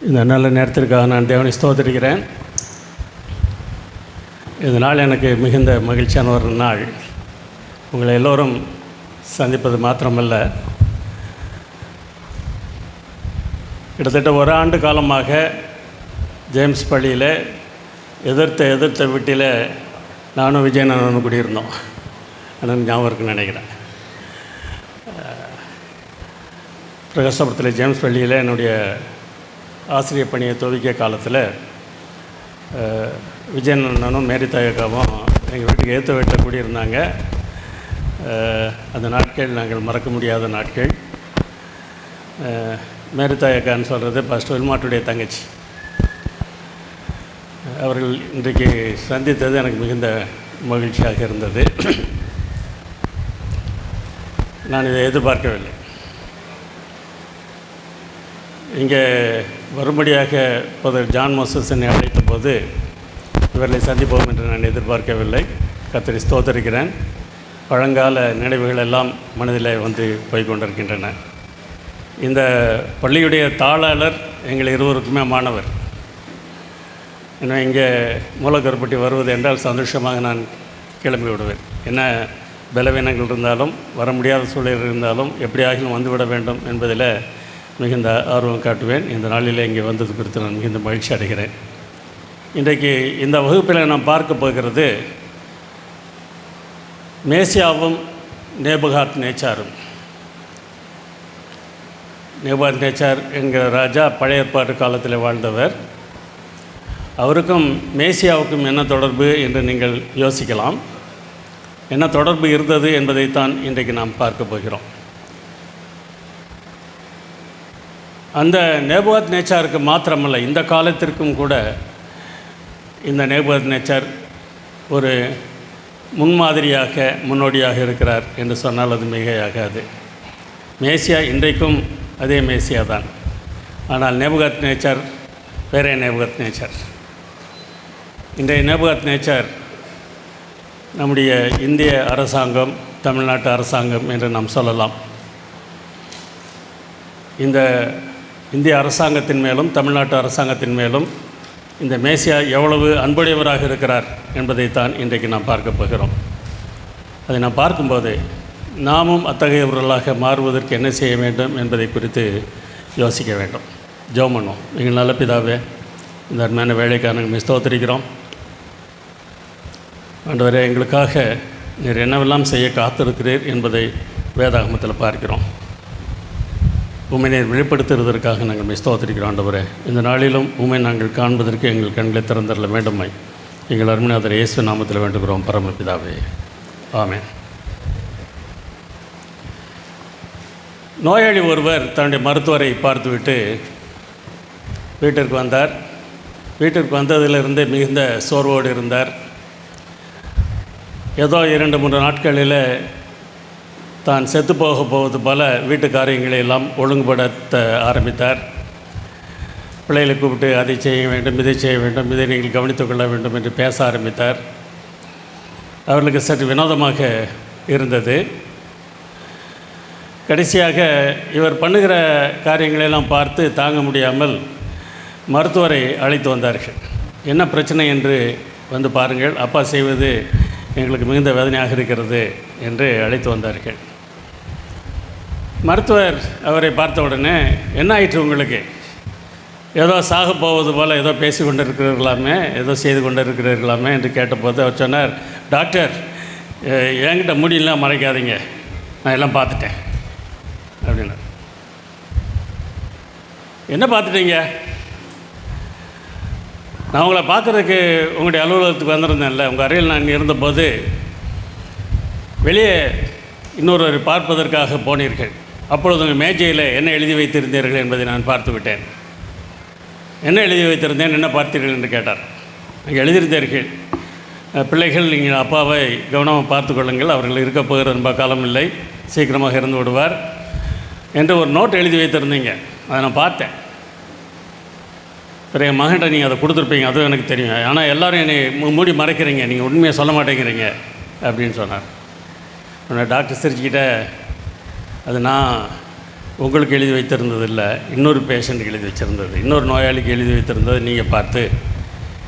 இந்த நல்ல நேரத்திற்காக நான் தேவனை ஸ்தோத்திரிக்கிறேன். இந்த நாள் எனக்கு மிகுந்த மகிழ்ச்சியான ஒரு நாள். உங்களை எல்லோரும் சந்திப்பது மாத்திரமல்ல, கிட்டத்தட்ட ஒரு ஆண்டு காலமாக ஜேம்ஸ் பள்ளியில் எதிர்த்த வீட்டில் நானும் விஜயநாதனும் கூடியிருந்தோம். ஆனால் ஞாபகம் இருக்குன்னு நினைக்கிறேன். பிரகாசபுரத்தில் ஜேம்ஸ் பள்ளியில் என்னுடைய ஆசிரியர் பணியை துவக்கிய காலத்தில் விஜயநாதனும் மேரி தாயக்காவும் எங்கள் வீட்டுக்கு ஏற்ற வீட்டில் கூடியிருந்தாங்க. அந்த நாட்கள் நாங்கள் மறக்க முடியாத நாட்கள். மேரி தாயக்கான்னு சொல்கிறது பாஸ்டர் வில்மாட்டுடைய தங்கச்சி. அவர்கள் இன்றைக்கு சந்தித்தது எனக்கு மிகுந்த மகிழ்ச்சியாக இருந்தது. நான் இதை எதிர்பார்க்கவில்லை. இங்கே வரும்படியாக ஃபாதர் ஜான் மோசஸ் என்னை அழைத்த போது இவர்களை சந்திப்போம் என்று நான் எதிர்பார்க்கவில்லை. கர்த்தரை ஸ்தோத்திரிக்கிறேன். பழங்கால நினைவுகள் எல்லாம் மனதில் வந்து போய்கொண்டிருக்கின்றன. இந்த பள்ளியுடைய தாளாளர் எங்கள் இருவருக்குமே மாணவர். ஏன்னா இங்கே மூலக்கருப்பட்டி வருவது என்றால் சந்தோஷமாக நான் கிளம்பி விடுவேன். என்ன பலவீனங்கள் இருந்தாலும் வர முடியாத சூழல் இருந்தாலும் எப்படியாகிலும் வந்துவிட வேண்டும் என்பதில் மிகுந்த ஆர்வம் காட்டுவேன். இந்த நாளில் இங்கே வந்தது குறித்து நான் மிகுந்த மகிழ்ச்சி அடைகிறேன். இன்றைக்கு இந்த வகுப்பில் நாம் பார்க்க போகிறது மேசியாவும் நேபுகாத் நேச்சாரும். நேபுகாத் நேச்சார் என்கிற ராஜா பழைய ஏற்பாட்டு காலத்தில் வாழ்ந்தவர். அவருக்கும் மேசியாவுக்கும் என்ன தொடர்பு என்று நீங்கள் யோசிக்கலாம். என்ன தொடர்பு இருந்தது என்பதைத்தான் இன்றைக்கு நாம் பார்க்க போகிறோம். அந்த நேபுகாத் நேச்சாருக்கு மாத்திரமல்ல, இந்த காலத்திற்கும் கூட இந்த நேபுகாத் நேச்சார் ஒரு முன்மாதிரியாக முன்னோடியாக இருக்கிறார் என்று சொன்னால் அது மிகையாகாது. மேசியா இன்றைக்கும் அதே மேசியா தான். ஆனால் நேபுகாத் நேச்சார் வேறே நேபுகாத் நேச்சார். இன்றைய நேபுகாத் நேச்சார் நம்முடைய இந்திய அரசாங்கம், தமிழ்நாட்டு அரசாங்கம் என்று நாம் சொல்லலாம். இந்த இந்திய அரசாங்கத்தின் மேலும் தமிழ்நாட்டு அரசாங்கத்தின் மேலும் இந்த மேசியா எவ்வளவு அன்புடையவராக இருக்கிறார் என்பதைத்தான் இன்றைக்கு நாம் பார்க்க போகிறோம். அதை நாம் பார்க்கும்போது நாமும் அத்தகையவர்களாக மாறுவதற்கு என்ன செய்ய வேண்டும் என்பதை குறித்து யோசிக்க வேண்டும். ஜெபம் பண்ணுவோம். எங்கள் நல்ல பிதாவே, இந்த அருமையான வேலைக்காக நாங்கள் ஸ்தோத்திரிக்கிறோம். ஆண்டவரே, எங்களுக்காக நீர் என்னவெல்லாம் செய்ய காத்திருக்கிறீர் என்பதை வேதாகமத்தில் பார்க்கிறோம். உம்மை நீர் வெளிப்படுத்துவதற்காக நாங்கள் ஸ்தோத்திரிக்கிறோம். ஆண்டவரே, இந்த நாளிலும் உம்மை நாங்கள் காண்பதற்கு எங்கள் கண்களை திறந்தரல வேண்டுமாய் எங்கள் அருமையாதர் இயேசு நாமத்தில் வேண்டுகிறோம் பரமபிதாவே, ஆமென். நோயாளி ஒருவர் தன்னுடைய மருத்துவரை பார்த்துவிட்டு வீட்டிற்கு வந்தார். வீட்டிற்கு வந்ததிலிருந்து மிகுந்த சோர்வோடு இருந்தார். ஏதோ 2-3 நாட்களில் தான் செத்து போவது போல வீட்டு காரியங்களை எல்லாம் ஒழுங்குபடுத்த ஆரம்பித்தார். பிள்ளைகளை கூப்பிட்டு அதை செய்ய வேண்டும், இதை செய்ய வேண்டும், இதை நீங்கள் கவனித்துக் கொள்ள வேண்டும் என்று பேச ஆரம்பித்தார். அவர்களுக்கு சற்று வினோதமாக இருந்தது. கடைசியாக இவர் பண்ணுகிற காரியங்களெல்லாம் பார்த்து தாங்க முடியாமல் மருத்துவரை அழைத்து வந்தார்கள். என்ன பிரச்சனை என்று வந்து பாருங்கள், அப்பா செய்வது எங்களுக்கு மிகுந்த வேதனையாக இருக்கிறது என்று அழைத்து வந்தார்கள். மருத்துவர் அவரை பார்த்த உடனே, என்ன ஆயிற்று உங்களுக்கு? ஏதோ சாக போவது போல் ஏதோ பேசி கொண்டு இருக்கிறீர்களாமே, ஏதோ செய்து கொண்டு இருக்கிறீர்களாமே என்று கேட்டபோது அவர் சொன்னார், டாக்டர், என்கிட்ட முடியலாம் மறைக்காதீங்க, நான் எல்லாம் பார்த்துட்டேன் அப்படின்னார். என்ன பார்த்துட்டீங்க? நான் உங்களை பார்க்குறதுக்கு உங்களுடைய அலுவலகத்துக்கு வந்திருந்தேன்ல, உங்கள் அறையில் நான் இருந்தபோது வெளியே இன்னொருவரை பார்ப்பதற்காக போனீர்கள். அப்பொழுது உங்கள் மேஜையில் என்ன எழுதி வைத்திருந்தீர்கள் என்பதை நான் பார்த்து விட்டேன். என்ன எழுதி வைத்திருந்தேன், என்ன பார்த்தீர்கள் என்று கேட்டார். அங்கே எழுதியிருந்தீர்கள், பிள்ளைகள் நீங்கள் அப்பாவை கவனமாக பார்த்து கொள்ளுங்கள், அவர்கள் இருக்க போகிற ரொம்ப காலம் இல்லை, சீக்கிரமாக இறந்து விடுவார் என்று ஒரு நோட் எழுதி வைத்திருந்தீங்க. அதை நான் பார்த்தேன். பிறகு என் மகன்கிட்ட நீங்கள் அதை கொடுத்துருப்பீங்க, அதுவும் எனக்கு தெரியும். ஆனால் எல்லோரும் என்னை மூடி மறைக்கிறீங்க, நீங்கள் உண்மையை சொல்ல மாட்டேங்கிறீங்க அப்படின்னு சொன்னார். டாக்டர் சிரிச்சுக்கிட்ட, அது நான் உங்களுக்கு எழுதி வைத்திருந்ததில்லை, இன்னொரு பேஷண்ட்டுக்கு எழுதி வச்சுருந்தது, இன்னொரு நோயாளிக்கு எழுதி வைத்திருந்தது நீங்கள் பார்த்து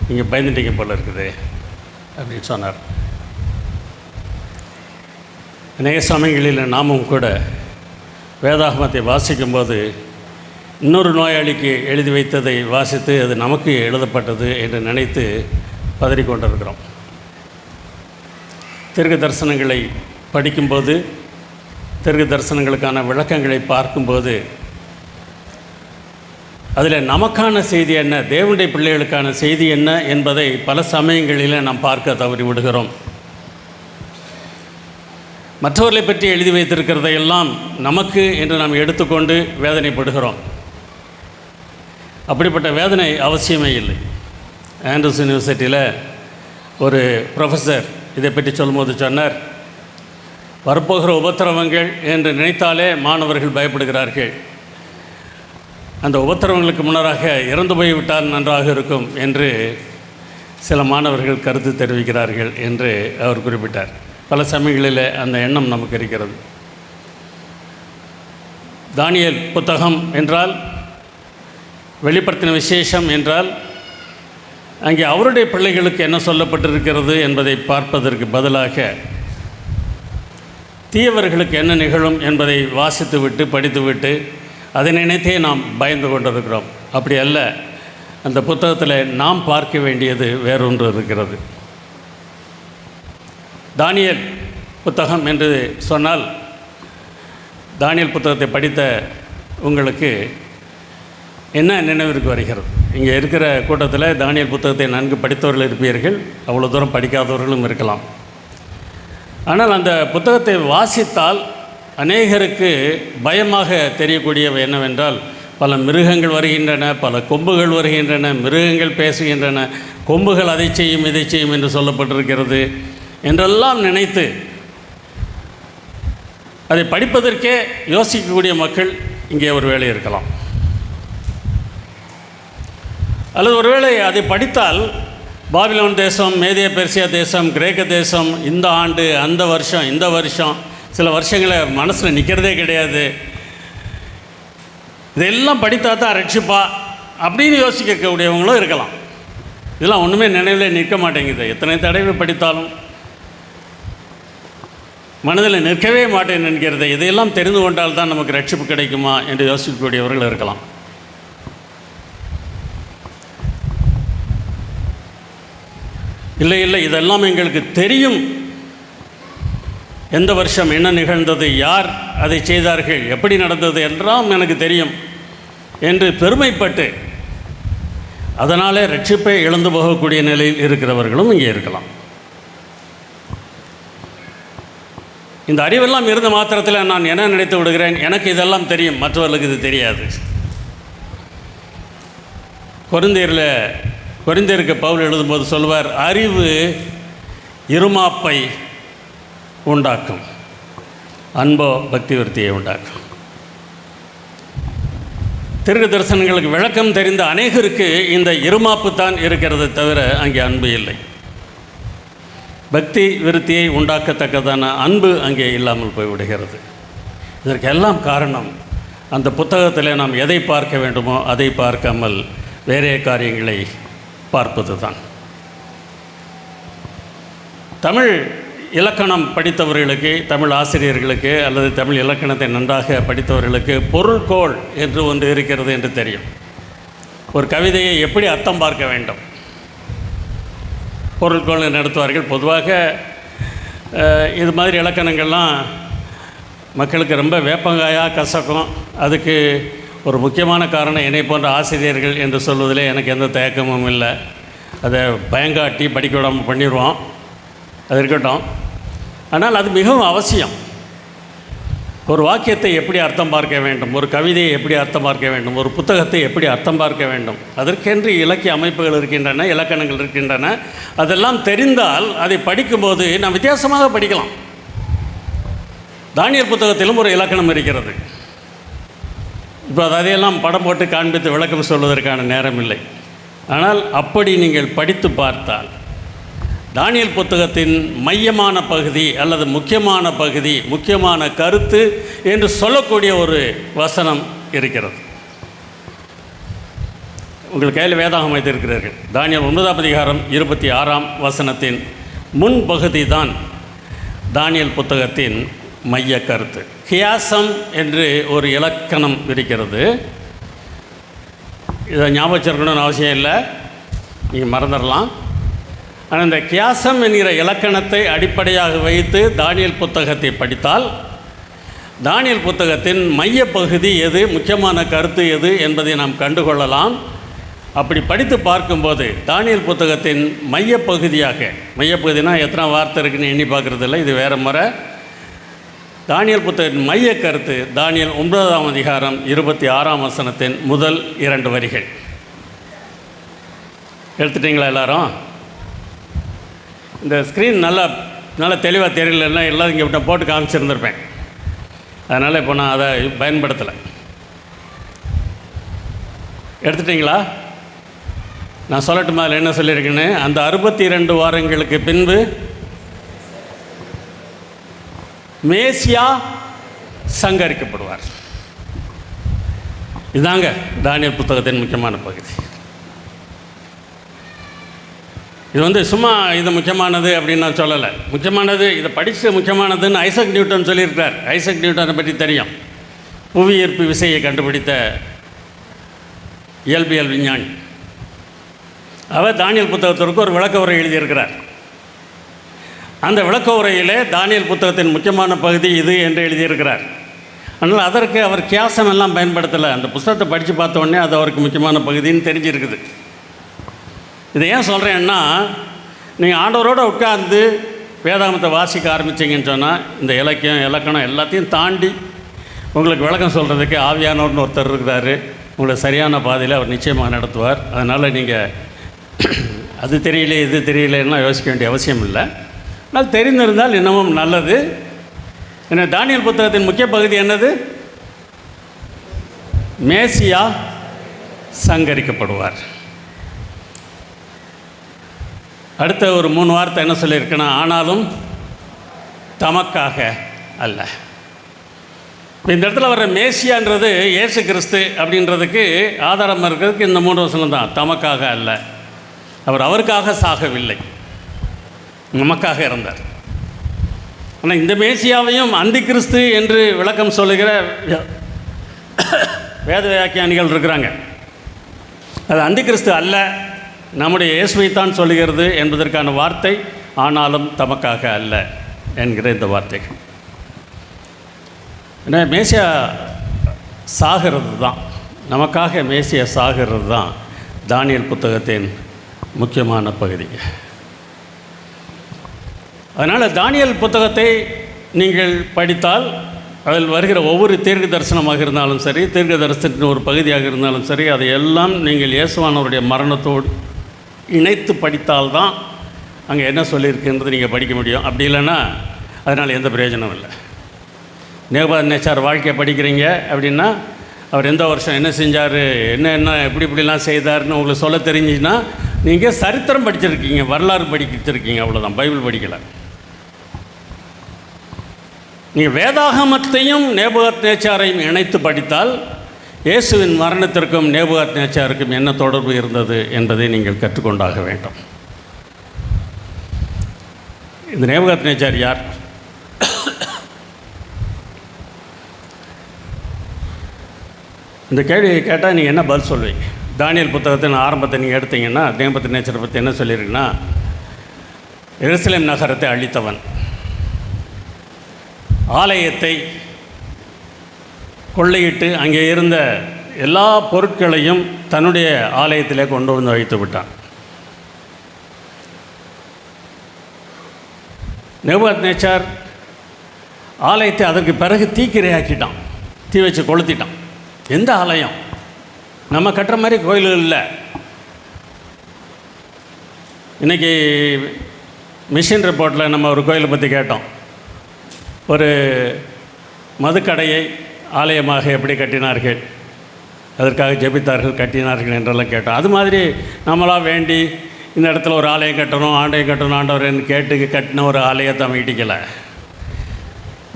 நீங்கள் பயந்துட்டீங்க போல இருக்குது அப்படின்னு சொன்னார். அநேக சமயங்களில் நாமும் கூட வேதாகமத்தை வாசிக்கும்போது இன்னொரு நோயாளிக்கு எழுதி வைத்ததை வாசித்து அது நமக்கு எழுதப்பட்டது என்று நினைத்து பதறிக்கொண்டிருக்கிறோம். தீர்க்க தரிசனங்களை படிக்கும்போது, தீர்க்க தரிசனங்களுக்கான விளக்கங்களை பார்க்கும்போது அதில் நமக்கான செய்தி என்ன, தேவனுடைய பிள்ளைகளுக்கான செய்தி என்ன என்பதை பல சமயங்களில் நாம் பார்க்க தவறி விடுகிறோம். மற்றவர்களை பற்றி எழுதி வைத்திருக்கிறதையெல்லாம் நமக்கு என்று நாம் எடுத்துக்கொண்டு வேதனைப்படுகிறோம். அப்படிப்பட்ட வேதனை அவசியமே இல்லை. ஆண்ட்ரூஸ் யூனிவர்சிட்டியில் ஒரு ப்ரொஃபஸர் இதை பற்றி சொல்லும்போது சொன்னார், வரப்போகிற உபத்திரவங்கள் என்று நினைத்தாலே மாணவர்கள் பயப்படுகிறார்கள். அந்த உபத்திரவங்களுக்கு முன்னராக இறந்து போய்விட்டால் நன்றாக இருக்கும் என்று சில மாணவர்கள் கருத்து தெரிவிக்கிறார்கள் என்று அவர் குறிப்பிட்டார். பல சமயங்களில் அந்த எண்ணம் நமக்கு இருக்கிறது. தானியேல் புத்தகம் என்றால், வெளிப்படுத்தின விசேஷம் என்றால், அங்கே அவருடைய பிள்ளைகளுக்கு என்ன சொல்லப்பட்டிருக்கிறது என்பதை பார்ப்பதற்கு பதிலாக தீயவர்களுக்கு என்ன நிகழும் என்பதை வாசித்துவிட்டு படித்துவிட்டு அதை நினைத்தே நாம் பயந்து கொண்டிருக்கிறோம். அப்படி அல்ல, அந்த புத்தகத்தில் நாம் பார்க்க வேண்டியது வேறொன்று இருக்கிறது. தானியேல் புத்தகம் என்று சொன்னால், தானியேல் புத்தகத்தை படித்த உங்களுக்கு என்ன நினைவிற்கு வருகிறது? இங்கே இருக்கிற கூட்டத்தில் தானியேல் புத்தகத்தை நன்கு படித்தவர்கள் இருப்பீர்கள், அவ்வளோ தூரம் படிக்காதவர்களும் இருக்கலாம். ஆனால் அந்த புத்தகத்தை வாசித்தால் அநேகருக்கு பயமாக தெரியக்கூடியவை என்னவென்றால், பல மிருகங்கள் வருகின்றன, பல கொம்புகள் வருகின்றன, மிருகங்கள் பேசுகின்றன, கொம்புகள் அதை செய்யும் இதை செய்யும் என்று சொல்லப்பட்டிருக்கிறது என்றெல்லாம் நினைத்து அதை படிப்பதற்கே யோசிக்கக்கூடிய மக்கள் இங்கே ஒரு வேளை இருக்கலாம். அல்லது ஒருவேளை அதை படித்தால் பாபிலோன் தேசம், மேதிய பெர்சியா தேசம், கிரேக்க தேசம், இந்த ஆண்டு அந்த வருஷம் இந்த வருஷம், சில வருஷங்களை மனசில் நிற்கிறதே கிடையாது, இதெல்லாம் படித்தா தான் ரட்சிப்பா அப்படின்னு யோசிக்கக்கூடியவங்களும் இருக்கலாம். இதெல்லாம் ஒன்றுமே நினைவில் நிற்க மாட்டேங்குது. எத்தனை தடவை படித்தாலும் மனதில் நிற்கவே மாட்டேன் என்கிறது. இதையெல்லாம் தெரிந்து கொண்டால் தான் நமக்கு ரட்சிப்பு கிடைக்குமா என்று யோசிக்கக்கூடியவர்கள் இருக்கலாம். இல்லை இல்லை, இதெல்லாம் எங்களுக்கு தெரியும், எந்த வருஷம் என்ன நிகழ்ந்தது, யார் அதை செய்தார்கள், எப்படி நடந்தது என்றாம் எனக்கு தெரியும் என்று பெருமைப்பட்டு அதனாலே ரட்சிப்பை இழந்து போகக்கூடிய நிலையில் இருக்கிறவர்களும் இங்கே இருக்கலாம். இந்த அறிவெல்லாம் இருந்த மாத்திரத்தில் நான் என்ன நினைத்து விடுகிறேன், எனக்கு இதெல்லாம் தெரியும், மற்றவர்களுக்கு இது தெரியாது. கொரிந்தியருக்கு பவுல் எழுதும்போது சொல்வார், அறிவு இருமாப்பை உண்டாக்கும், அன்போ பக்தி விருத்தியை உண்டாக்கும். தீர்க்க தரிசனங்களுக்கு விளக்கம் தெரிந்த அநேகருக்கு இந்த இருமாப்பு தான் இருக்கிறது தவிர அங்கே அன்பு இல்லை. பக்தி விருத்தியை உண்டாக்கத்தக்கதான அன்பு அங்கே இல்லாமல் போய்விடுகிறது. இதற்கெல்லாம் காரணம், அந்த புத்தகத்தில் நாம் எதை பார்க்க வேண்டுமோ அதை பார்க்காமல் வேறே காரியங்களை பார்ப்பது தான். தமிழ் இலக்கணம் படித்தவர்களுக்கு, தமிழ் ஆசிரியர்களுக்கு அல்லது தமிழ் இலக்கணத்தை நன்றாக படித்தவர்களுக்கு பொருள்கோள் என்று ஒன்று இருக்கிறது என்று தெரியும். ஒரு கவிதையை எப்படி அர்த்தம் பார்க்க வேண்டும், பொருள்கோள் நடத்துவார்கள். பொதுவாக இது மாதிரி இலக்கணங்கள்லாம் மக்களுக்கு ரொம்ப வேப்பங்காயாக கசக்கும். அதுக்கு ஒரு முக்கியமான காரணம் என்னை போன்ற ஆசிரியர்கள் என்று சொல்வதில் எனக்கு எந்த தயக்கமும் இல்லை. அதை பயங்காட்டி படிக்க விடாமல் பண்ணிடுவோம், அது இருக்கட்டும். ஆனால் அது மிகவும் அவசியம். ஒரு வாக்கியத்தை எப்படி அர்த்தம் பார்க்க வேண்டும், ஒரு கவிதையை எப்படி அர்த்தம் பார்க்க வேண்டும், ஒரு புத்தகத்தை எப்படி அர்த்தம் பார்க்க வேண்டும், அதற்கென்று இலக்கிய அமைப்புகள் இருக்கின்றன, இலக்கணங்கள் இருக்கின்றன. அதெல்லாம் தெரிந்தால் அதை படிக்கும்போது நாம் வித்தியாசமாக படிக்கலாம். தானியேல் புத்தகத்திலும் ஒரு இலக்கணம் இருக்கிறது. இப்போ அதையெல்லாம் படம் போட்டு காண்பித்து விளக்கம் சொல்வதற்கான நேரம் இல்லை. ஆனால் அப்படி நீங்கள் படித்து பார்த்தால் தானியேல் புத்தகத்தின் மையமான பகுதி அல்லது முக்கியமான பகுதி, முக்கியமான கருத்து என்று சொல்லக்கூடிய ஒரு வசனம் இருக்கிறது. உங்கள் கையில் வேதாகம் வைத்திருக்கிறீர்கள். தானியேல் 9ஆம் அதிகாரம் 26ஆம் வசனத்தின் முன்பகுதி தான் தானியேல் புத்தகத்தின் மைய கருத்து. கியாசம் என்று ஒரு இலக்கணம் இருக்கிறது. இதை ஞாபகம் வச்சிருக்கணும்னு அவசியம் இல்லை, நீங்கள் மறந்துடலாம். ஆனால் இந்த கியாசம் என்கிற இலக்கணத்தை அடிப்படையாக வைத்து தானியேல் புத்தகத்தை படித்தால் தானியேல் புத்தகத்தின் மையப்பகுதி எது, முக்கியமான கருத்து எது என்பதை நாம் கண்டுகொள்ளலாம். அப்படி படித்து பார்க்கும்போது தானியேல் புத்தகத்தின் மையப்பகுதினா எத்தனை வார்த்தை இருக்குன்னு எண்ணி பார்க்குறது இல்லை, இது வேறு முறை. தானியேல் புத்தகத்தின் மைய கருத்து தானியேல் 9ஆம் அதிகாரம் 26ஆம் வசனத்தின் முதல் 2 வரிகள். எடுத்துட்டிங்களா எல்லாரும்? இந்த ஸ்க்ரீன் நல்லா தெளிவாக தெரியலன்னா எல்லாம் இங்கே விட்ட போட்டு காமிச்சிருந்துருப்பேன். அதனால் இப்போ நான் அதை பயன்படுத்தலை. எடுத்துட்டிங்களா? நான் சொல்லட்டுமா அதில் என்ன சொல்லியிருக்கேன்னு? அந்த 62 வாரங்களுக்கு பின்பு மேசியா சங்கரிக்கப்படுவார். இதுதாங்க தானியேல் புத்தகத்தின் முக்கியமான பகுதி. இது சும்மா இது முக்கியமானது அப்படின்னு நான் சொல்லலை. முக்கியமானது, இதை படித்து முக்கியமானதுன்னு ஐசக் நியூட்டன் சொல்லியிருக்கார். ஐசக் நியூட்டனை பற்றி தெரியும். புவியீர்ப்பு விசையை கண்டுபிடித்த இயல்பியல் விஞ்ஞானி. அவர் தானியேல் புத்தகத்திற்கு ஒரு விளக்க உரை எழுதியிருக்கிறார். அந்த விளக்க உரையிலே தானியேல் புத்தகத்தின் முக்கியமான பகுதி இது என்று எழுதியிருக்கிறார். அதனால் அதற்கு அவர் கியாசம் எல்லாம் பயன்படுத்தலை. அந்த புத்தகத்தை படித்து பார்த்த உடனே அது அவருக்கு முக்கியமான பகுதின்னு தெரிஞ்சிருக்குது. இதை ஏன் சொல்கிறேன்னா, நீங்கள் ஆண்டவரோடு உட்கார்ந்து வேதாகமத்தை வாசிக்க ஆரம்பிச்சிங்கன்னு சொன்னால் இந்த இலக்கணம் எல்லாத்தையும் தாண்டி உங்களுக்கு விளக்கம் சொல்கிறதுக்கு ஆவியானவர்னு ஒருத்தர் இருக்கிறாரு. உங்களை சரியான பாதையில் அவர் நிச்சயமாக நடத்துவார். அதனால் நீங்கள் அது தெரியல இது தெரியலன்னா யோசிக்க வேண்டிய அவசியம் இல்லை. ஆனால் தெரிந்திருந்தால் இன்னமும் நல்லது. ஏன்னா தானியேல் புத்தகத்தின் முக்கிய பகுதி என்னது? மேசியா சங்கரிக்கப்படுவார். அடுத்த ஒரு 3 வார்த்தை என்ன சொல்லியிருக்குன்னா, ஆனாலும் தமக்காக அல்ல. இப்போ இந்த இடத்துல வர்ற மேசியான்றது இயேசு கிறிஸ்து அப்படின்றதுக்கு ஆதாரம் இருக்கிறதுக்கு இந்த 3 வசனம் தான். தமக்காக அல்ல, அவர் அவருக்காக சாகவில்லை, நமக்காக இறந்தார். ஆனால் இந்த மேசியாவையும் அந்தி கிறிஸ்து என்று விளக்கம் சொல்லுகிற வேத வியாக்கியானிகள் இருக்கிறாங்க. அது அந்தி கிறிஸ்து அல்ல, நம்முடைய இயேசுவைத்தான் சொல்லுகிறது என்பதற்கான வார்த்தை ஆனாலும் தமக்காக அல்ல என்கிற இந்த வார்த்தைகள். ஏன்னா மேசியா சாகிறது தான், நமக்காக மேசியா சாகிறது தான் தானியேல் புத்தகத்தின் முக்கியமான பகுதி. அதனால் தானியேல் புத்தகத்தை நீங்கள் படித்தால் அதில் வருகிற ஒவ்வொரு தீர்க்க தரிசனமாக இருந்தாலும் சரி, தீர்க்க தரிசனத்தின் ஒரு பகுதியாக இருந்தாலும் சரி, அதையெல்லாம் நீங்கள் இயேசுவானவருடைய மரணத்தோடு இணைத்து படித்தால்தான் அங்கே என்ன சொல்லியிருக்குன்றது நீங்கள் படிக்க முடியும். அப்படி இல்லைன்னா அதனால் எந்த பிரயோஜனம் இல்லை. நேபுகாத்நேச்சார் வாழ்க்கையை படிக்கிறீங்க அப்படின்னா அவர் எந்த வருஷம் என்ன செஞ்சார், என்ன இப்படிலாம் செய்தார்னு உங்களுக்கு சொல்ல தெரிஞ்சுன்னா நீங்கள் சரித்திரம் படிச்சிருக்கீங்க, வரலாறு படிச்சிருக்கீங்க, அவ்வளோதான். பைபிள் படிக்கலை. நீங்கள் வேதாகமத்தையும் நேபுகாத்நேச்சாரையும் இணைத்து படித்தால் இயேசுவின் மரணத்திற்கும் நேபுகாத்நேச்சாருக்கும் என்ன தொடர்பு இருந்தது என்பதை நீங்கள் கற்றுக்கொண்டாக வேண்டும். இந்த நேபுகாத்நேச்சார் யார்? இந்த கேள்வியை கேட்டால் நீங்கள் என்ன பதில் சொல்வீங்க? தானியேல் புத்தகத்தின் ஆரம்பத்தை நீங்கள் எடுத்தீங்கன்னா நேபுகாத்நேச்சாரை பற்றி என்ன சொல்லியிருக்குன்னா, எருசலேம் நகரத்தை அழித்தவன், ஆலயத்தை கொள்ளையிட்டு அங்கே இருந்த எல்லா பொருட்களையும் தன்னுடைய ஆலயத்திலே கொண்டு வந்து வைத்து விட்டான். நேபுகாத்நேச்சார் ஆலயத்தை அதற்கு பிறகு தீக்கிரையாக்கிட்டான், தீ வச்சு கொளுத்திட்டான். எந்த ஆலயம்? நம்ம கட்டுற மாதிரி கோயில்கள் இல்லை. இன்றைக்கி மிஷின் ரிப்போர்ட்டில் நம்ம ஒரு கோயிலை பற்றி கேட்டோம். ஒரு மதுக்கடையை ஆலயமாக எப்படி கட்டினார்கள், அதற்காக ஜெபித்தார்கள், கட்டினார்கள் என்றெல்லாம் கேட்டோம். அது மாதிரி நம்மளாக வேண்டி இந்த இடத்துல ஒரு ஆலயம் கட்டணும், ஆண்டவர்னு கேட்டு கட்டின ஒரு ஆலயத்தை அவன் இடிக்கலை.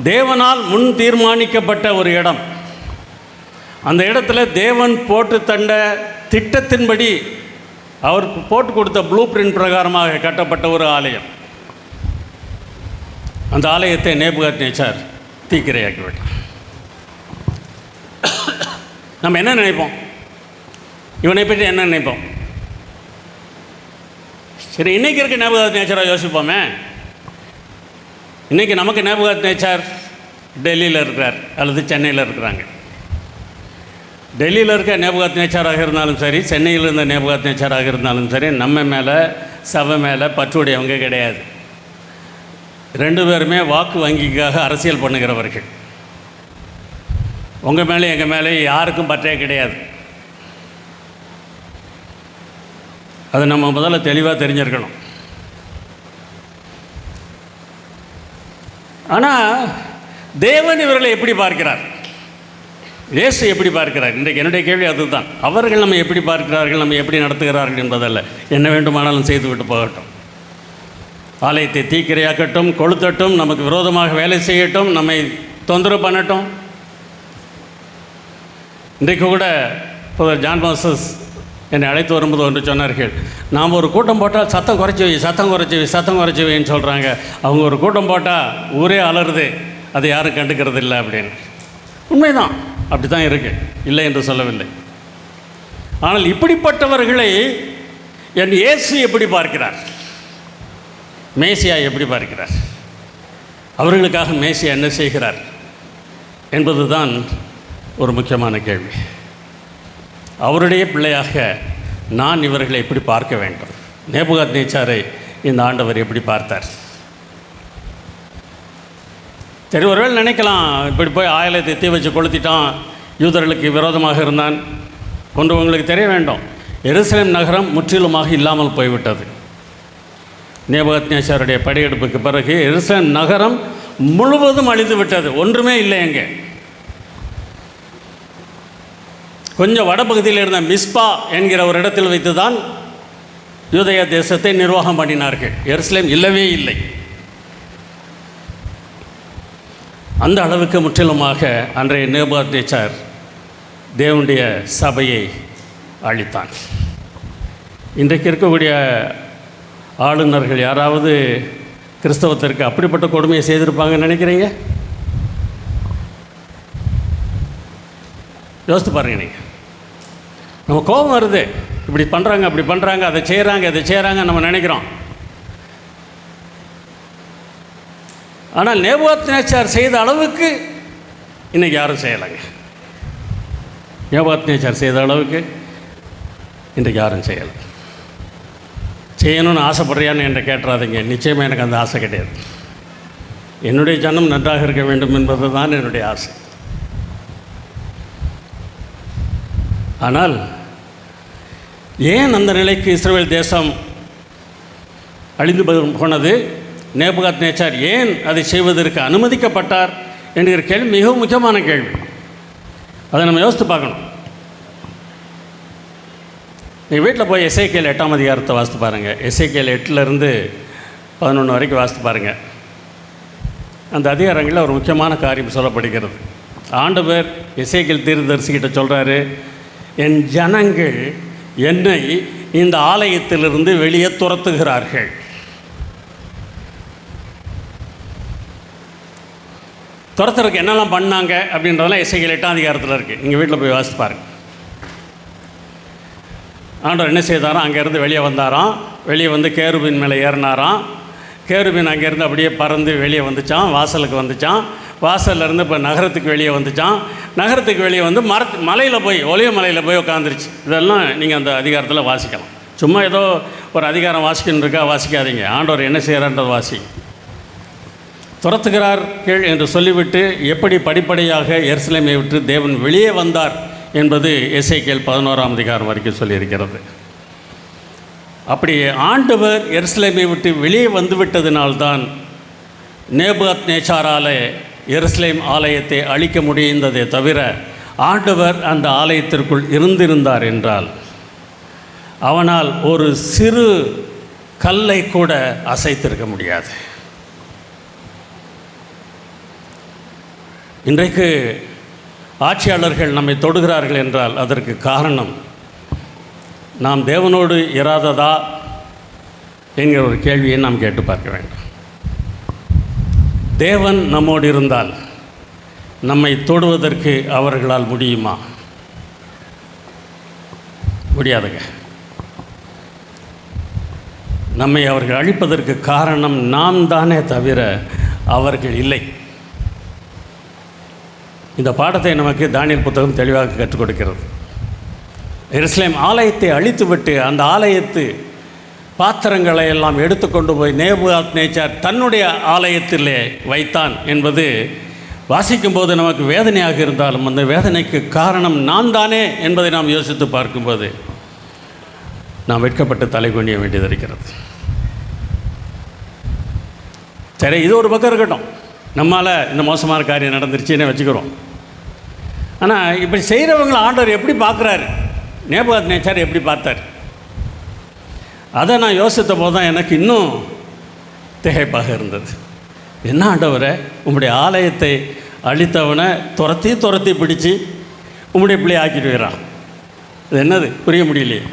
தேவனால் முன் தீர்மானிக்கப்பட்ட ஒரு இடம். அந்த இடத்துல தேவன் போட்டு தந்த திட்டத்தின்படி அவர் போட்டு கொடுத்த ப்ளூ பிரிண்ட் பிரகாரமாக கட்டப்பட்ட ஒரு ஆலயம். அந்த ஆலயத்தை நேபுகாத்நேச்சார் தீக்கிரையாக்கிவிட்டார். நம்ம என்ன நினைப்போம்? இவனை பற்றி என்ன நினைப்போம்? சரி, இன்றைக்கி இருக்க நேபுகாத்நேச்சாரை யோசிப்போமே. இன்றைக்கி நமக்கு நேபுகாத்நேச்சார் டெல்லியில் இருக்கிறார் அல்லது சென்னையில் இருக்கிறாங்க. டெல்லியில் இருக்க நேபுகாத்நேச்சாராக இருந்தாலும் சரி, சென்னையில் இருந்த நேபுகாத்நேச்சாராக இருந்தாலும் சரி, நம்ம மேலே சபை மேலே பற்றுடையவங்க கிடையாது. 2 பேருமே வாக்கு வங்கிக்காக அரசியல் பண்ணுகிறவர்கள். உங்கள் மேலே எங்கள் மேலே யாருக்கும் பற்றே கிடையாது. அதை நம்ம முதல்ல தெளிவாக தெரிஞ்சிருக்கணும். ஆனால் தேவன் இவர்களை எப்படி பார்க்கிறார்? இயேசு எப்படி பார்க்கிறார்? இன்றைக்கு என்னுடைய கேள்வி அதுதான். அவர்கள் நம்ம எப்படி பார்க்கிறார்கள், நம்ம எப்படி நடத்துகிறார்கள் என்பதல்ல. என்ன வேண்டுமானாலும் செய்துவிட்டு போகட்டும். ஆலயத்தை தீக்கிரையாக்கட்டும், கொளுத்தட்டும், நமக்கு விரோதமாக வேலை செய்யட்டும், நம்மை தொந்தரவு பண்ணட்டும். இன்றைக்கு கூட ஜான் மோசஸ் என்னை அழைத்து வரும்போது ஒன்று சொன்னார்கள். நாம் ஒரு கூட்டம் போட்டால் சத்தம் குறைச்சி வைன்னு சொல்கிறாங்க. அவங்க ஒரு கூட்டம் போட்டால் ஊரே அலறுது, அதை யாரும் கண்டுக்கிறது இல்லை அப்படின்னு. உண்மைதான், அப்படி தான் இருக்குது, இல்லை என்று சொல்லவில்லை. ஆனால் இப்படிப்பட்டவர்களை என் இயேசு எப்படி பார்க்கிறார்? மேசியா எப்படி பார்க்கிறார்? அவர்களுக்காக மேசியா என்ன செய்கிறார் என்பது தான் ஒரு முக்கியமான கேள்வி. அவருடைய பிள்ளையாக நான் இவர்களை எப்படி பார்க்க வேண்டும்? நேபுகாத்நேச்சாரை இந்த ஆண்டவர் எப்படி பார்த்தார்? சரி, ஒருவேளை நினைக்கலாம், இப்படி போய் ஆலயத்தை தீ வச்சு கொளுத்திட்டான், யூதர்களுக்கு விரோதமாக இருந்தான். ஒன்று உங்களுக்கு தெரிய வேண்டும், எருசலேம் நகரம் முற்றிலுமாக இல்லாமல் போய்விட்டது. நேபுகாத்நேச்சாருடைய படையெடுப்புக்கு பிறகு எருசலேம் நகரம் முழுவதும் அழிந்து விட்டது. ஒன்றுமே இல்லை. எங்கே கொஞ்சம் வடபகுதியில் இருந்த மிஸ்பா என்கிற ஒரு இடத்தில் வைத்து தான் யூதேய தேசத்தை நிர்வாகம் பண்ணினார்கள். எருசலேம் இல்லவே இல்லை. அந்த அளவுக்கு முற்றிலுமாக அன்றைய நேபுகாத்நேச்சார் தேவனுடைய சபையை அழித்தான். இன்றைக்கு இருக்கக்கூடிய ஆளுநர்கள் யாராவது கிறிஸ்தவத்திற்கு அப்படிப்பட்ட கொடுமையை செய்திருப்பாங்கன்னு நினைக்கிறீங்க? யோசித்து பாருங்க. நீங்கள் நம்ம கோபம் வருது, இப்படி பண்ணுறாங்க, அப்படி பண்ணுறாங்க, அதை செய்கிறாங்க நம்ம நினைக்கிறோம். ஆனால் நேபுகாத்நேச்சார் செய்த அளவுக்கு இன்றைக்கி யாரும் செய்யலைங்க. நேபுகாத்நேச்சார் செய்த அளவுக்கு இன்றைக்கு யாரும் செய்யலை. செய்யணும்னு ஆசைப்படுறியான்னு என்கிட்ட கேட்டுறாதீங்க. நிச்சயமாக எனக்கு அந்த ஆசை கிடையாது. என்னுடைய ஜனம் நன்றாக இருக்க வேண்டும் என்பது தான் என்னுடைய ஆசை. ஆனால் ஏன் அந்த நிலைக்கு இஸ்ரவேல் தேசம் அழிந்து போனது? நேபுகாத்நேச்சார் ஏன் அதை செய்வதற்கு அனுமதிக்கப்பட்டார் என்கிற கேள்வி மிகவும் முக்கியமான கேள்வி. அதை நம்ம யோசித்து பார்க்கணும். நீங்கள் வீட்டில் போய் எசேக்கியேல் 8ஆம் அதிகாரத்தை வாசித்து பாருங்கள். எசேக்கியேல் 8லேருந்து 11 வரைக்கும் வாசித்து பாருங்கள். அந்த அதிகாரங்களில் ஒரு முக்கியமான காரியம் சொல்லப்படுகிறது. ஆண்டவர் எசேக்கியேல் தீர்க்கதரிசிகிட்ட சொல்கிறாரு, என் ஜனங்கள் என்னை இந்த ஆலயத்திலிருந்து வெளியே துரத்துகிறார்கள். துரத்துறதுக்கு என்னெல்லாம் பண்ணாங்க அப்படின்றதெல்லாம் எசேக்கியேல் 8ஆம் அதிகாரத்தில் இருக்குது. நீங்கள் வீட்டில் போய் வாசித்து பாருங்கள். ஆண்டவர் என்ன செய்தாராம்? அங்கேருந்து வெளியே வந்தாராம். வெளியே வந்து கேருபின் மேலே ஏறினாராம். கேருபின் அங்கேருந்து அப்படியே பறந்து வெளியே வந்துச்சான், வாசலுக்கு வந்துச்சான். வாசல்லேருந்து இப்போ நகரத்துக்கு வெளியே வந்துச்சான். நகரத்துக்கு வெளியே வந்து மலையில் போய், ஒலிவ மலையில் போய் உட்காந்துருச்சு. இதெல்லாம் நீங்கள் அந்த அதிகாரத்தில் வாசிக்கலாம். சும்மா ஏதோ ஒரு அதிகாரம் வாசிக்கணும் இருக்கா, வாசிக்காதீங்க. ஆண்டவர் என்ன செய்கிறார்ன்றது வாசி. துரத்துகிறார்கள் என்று சொல்லிவிட்டு எப்படி படிப்படியாக எருசலேமை விட்டு தேவன் வெளியே வந்தார் என்பது எசேக்கியேல் 11ஆம் அதிகாரம் வரைக்கும் சொல்லியிருக்கிறது. அப்படி ஆண்டவர் எருசலேமை விட்டு வெளியே வந்துவிட்டதினால்தான் நேபுகாத்நேச்சாராலே எருசலேம் ஆலயத்தை அழிக்க முடிந்ததே தவிர ஆண்டவர் அந்த ஆலயத்திற்குள் இருந்திருந்தார் என்றால் அவனால் ஒரு சிறு கல்லை கூட அசைத்திருக்க முடியாது. இன்றைக்கு ஆட்சியாளர்கள் நம்மை தொடுகிறார்கள் என்றால் அதற்கு காரணம் நாம் தேவனோடு இராததா என்கிற ஒரு கேள்வியை நாம் கேட்டு பார்க்க வேண்டும். தேவன் நம்மோடு இருந்தால் நம்மை தொடுவதற்கு அவர்களால் முடியுமா? முடியாதுங்க. நம்மை அவர்கள் அழிப்பதற்கு காரணம் நாம் தானே தவிர அவர்கள் இல்லை. இந்த பாடத்தை நமக்கு தானியேல் புத்தகம் தெளிவாக கற்றுக் கொடுக்கிறது. எருசலேம் ஆலயத்தை அழித்துவிட்டு அந்த ஆலயத்து பாத்திரங்களை எல்லாம் எடுத்துக்கொண்டு போய் நேபுகாத்நேச்சார் தன்னுடைய ஆலயத்திலே வைத்தான் என்பது வாசிக்கும்போது நமக்கு வேதனையாக இருந்தாலும் அந்த வேதனைக்கு காரணம் நான் தானே என்பதை நாம் யோசித்து பார்க்கும்போது நாம் வெட்கப்பட்டு தலை குனிய வேண்டியது இருக்கிறது. சரி, இது ஒரு பக்கம் இருக்கட்டும். நம்மால் இந்த மோசமான காரியம் நடந்துருச்சுன்னு வச்சுக்கிறோம். ஆனால் இப்படி செய்கிறவங்களை ஆண்டவர் எப்படி பார்க்குறாரு, நேபுகாத்நேச்சார் எப்படி பார்த்தார், அதை நான் யோசித்த போது தான் எனக்கு இன்னும் திகைப்பாக இருந்தது. என்ன ஆண்டவரை, உம்முடைய ஆலயத்தை அழித்தவனை துரத்தி பிடிச்சி உம்முடைய பிள்ளை ஆக்கிட்டு வரான். இது என்னது புரிய முடியலையே.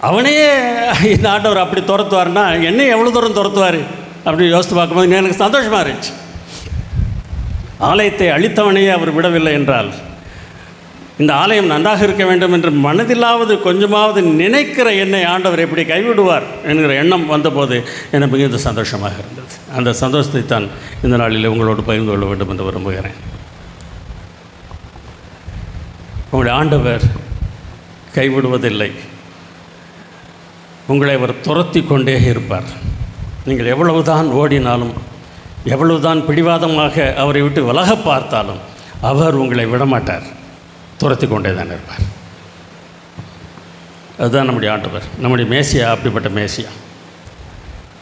அவனையே இந்த ஆண்டவர் அப்படி துரத்துவார்னா என்னை எவ்வளோ தூரம் துரத்துவார் அப்படி யோசித்து பார்க்கும்போது எனக்கு சந்தோஷமாக இருந்துச்சு. ஆலயத்தை அழித்தவனையே அவர் விடவில்லை என்றால் இந்த ஆலயம் நன்றாக இருக்க வேண்டும் என்று மனதிலாவது கொஞ்சமாவது நினைக்கிற என்னை ஆண்டவர் எப்படி கைவிடுவார் என்கிற எண்ணம் வந்தபோது எனக்கு மிகுந்த சந்தோஷமாக இருந்தது. அந்த சந்தோஷத்தை தான் இந்த நாளில் உங்களோடு பகிர்ந்து கொள்ள வேண்டும் என்று விரும்புகிறேன். உங்களுடைய ஆண்டவர் கைவிடுவதில்லை. உங்களை அவர் துரத்தி கொண்டே இருப்பார். நீங்கள் எவ்வளவுதான் ஓடினாலும் எவ்வளவுதான் பிடிவாதமாக அவரை விட்டு விலக பார்த்தாலும் அவர் உங்களை விடமாட்டார், துரத்தி கொண்டே தான் இருப்பார். அதுதான் நம்முடைய ஆண்டவர், நம்முடைய மேசியா. அப்படிப்பட்ட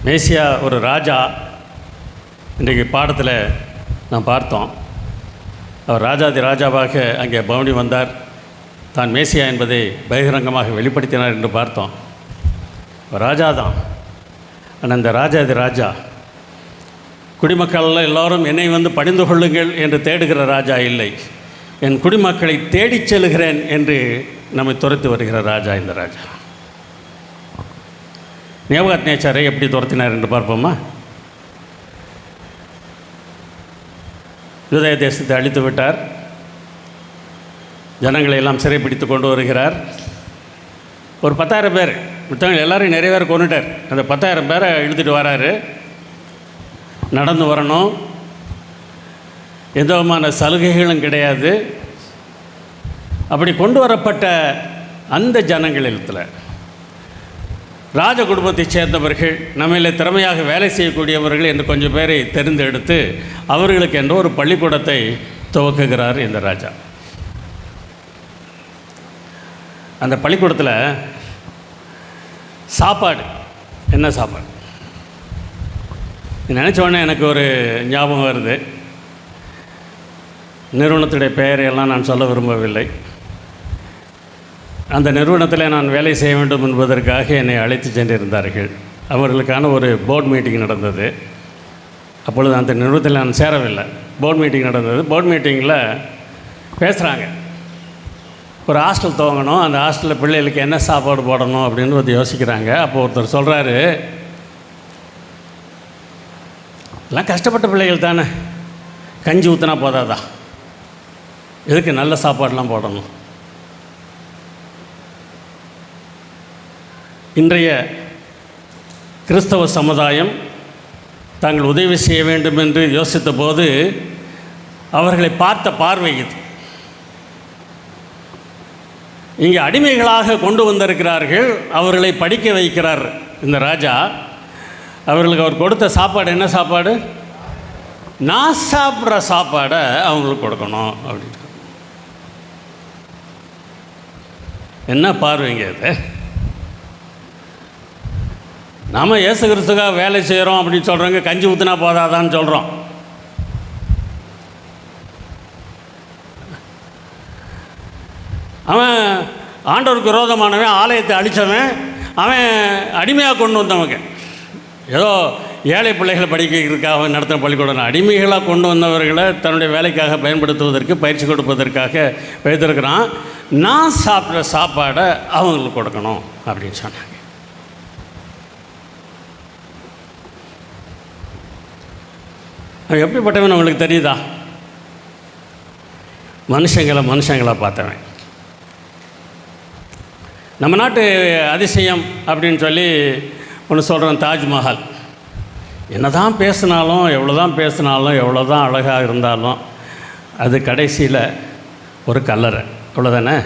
மேசியா ஒரு ராஜா. இன்றைக்கு பாடத்தில் நாம் பார்த்தோம், அவர் ராஜாதி ராஜாவாக அங்கே பவனி வந்தார், தான் மேசியா என்பதை பகிரங்கமாக வெளிப்படுத்தினார் என்று பார்த்தோம். ராஜா தான். ஆனால் இந்த ராஜாதி ராஜா குடிமக்கள் எல்லோரும் என்னை வந்து பணிந்து கொள்ளுங்கள் என்று தேடுகிற ராஜா இல்லை, என் குடிமக்களை தேடிச் செல்கிறேன் என்று நம்மை துரத்தி வருகிற ராஜா இந்த ராஜா. நேபுகாத்நேச்சாரை எப்படி துரத்தினார் என்று பார்ப்போமா? யூதேய தேசத்தை அழித்து விட்டார், ஜனங்களை எல்லாம் சிறைப்பிடித்து கொண்டு வருகிறார். ஒரு 10,000 பேர், மற்றவங்க எல்லோரும் நிறைய பேர் கொண்டுட்டார். அந்த 10,000 பேரை இழுத்துட்டு வராரு. நடந்து வரணும், எந்த விதமான சலுகைகளும் கிடையாது. அப்படி கொண்டு வரப்பட்ட அந்த ஜனங்களிடத்தில் ராஜ குடும்பத்தைச் சேர்ந்தவர்கள், நம்மள திறமையாக வேலை செய்யக்கூடியவர்கள் என்று கொஞ்சம் பேரை தெரிந்தெடுத்து அவர்களுக்கு என்ற ஒரு பள்ளிக்கூடத்தை துவக்குகிறார் இந்த ராஜா. அந்த பள்ளிக்கூடத்தில் சாப்பாடு, என்ன சாப்பாடு நினச்ச உடனே எனக்கு ஒரு ஞாபகம் வருது. நிறுவனத்துடைய பெயரையெல்லாம் நான் சொல்ல விரும்பவில்லை. அந்த நிறுவனத்தில் நான் வேலை செய்ய வேண்டும் என்பதற்காக என்னை அழைத்து சென்றிருந்தார்கள். அவர்களுக்கான ஒரு போர்டு மீட்டிங் நடந்தது. அப்பொழுது அந்த நிறுவனத்தில் நான் சேரவில்லை. போர்டு மீட்டிங் நடந்தது. போர்டு மீட்டிங்கில் பேசுகிறாங்க, ஒரு ஹாஸ்டல் துவங்கணும், அந்த ஹாஸ்டலில் பிள்ளைகளுக்கு என்ன சாப்பாடு போடணும் அப்படின்னு வந்து யோசிக்கிறாங்க. அப்போ ஒருத்தர் சொல்கிறாரு, எல்லாம் கஷ்டப்பட்ட பிள்ளைகள் தானே, கஞ்சி ஊற்றினா போதாதா, எதுக்கு நல்ல சாப்பாடெலாம் போடணும்? இன்றைய கிறிஸ்தவ சமுதாயம் தாங்கள் உதவி செய்ய வேண்டும் என்று யோசித்த போது அவர்களை பார்த்த பார்வை இது. இங்கே அடிமைகளாக கொண்டு வந்திருக்கிறார்கள், அவர்களை படிக்க வைக்கிறார் இந்த ராஜா. அவர்களுக்கு அவர் கொடுத்த சாப்பாடு என்ன சாப்பாடு? நான் சாப்பிட்ற சாப்பாடை அவங்களுக்கு கொடுக்கணும் அப்படின்னு. என்ன பார்வைங்க இது? நாம் இயேசு கிறிஸ்துக்காக வேலை செய்கிறோம் அப்படின்னு சொல்கிறவங்க கஞ்சி ஊற்றினா போதாதான்னு சொல்கிறோம். அவன் ஆண்டவருக்கு விரோதமானவன், ஆலயத்தை அழித்தவன், அவன் அடிமையாக கொண்டு வந்தவங்க. ஏதோ ஏழை பிள்ளைகளை படிக்கிறதுக்காக நடத்தின பள்ளிக்கூடம் அடிமைகளாக கொண்டு வந்தவர்களை தன்னுடைய வேலைக்காக பயன்படுத்துவதற்கு, பயிற்சி கொடுப்பதற்காக வைத்திருக்கிறான். நான் சாப்பிட்ற சாப்பாடை அவங்களுக்கு கொடுக்கணும் அப்படின்னு சொன்னாங்க. அவன் எப்படிப்பட்டவன் அவங்களுக்கு தெரியுதா? மனுஷங்களை பார்த்தவன். நம்ம நாட்டு அதிசயம் அப்படின்னு சொல்லி ஒன்று சொல்கிறோம், தாஜ்மஹால். என்ன தான் பேசினாலும், எவ்வளோ தான் அழகாக இருந்தாலும் அது கடைசியில் ஒரு கல்லறை, அவ்வளோதானே.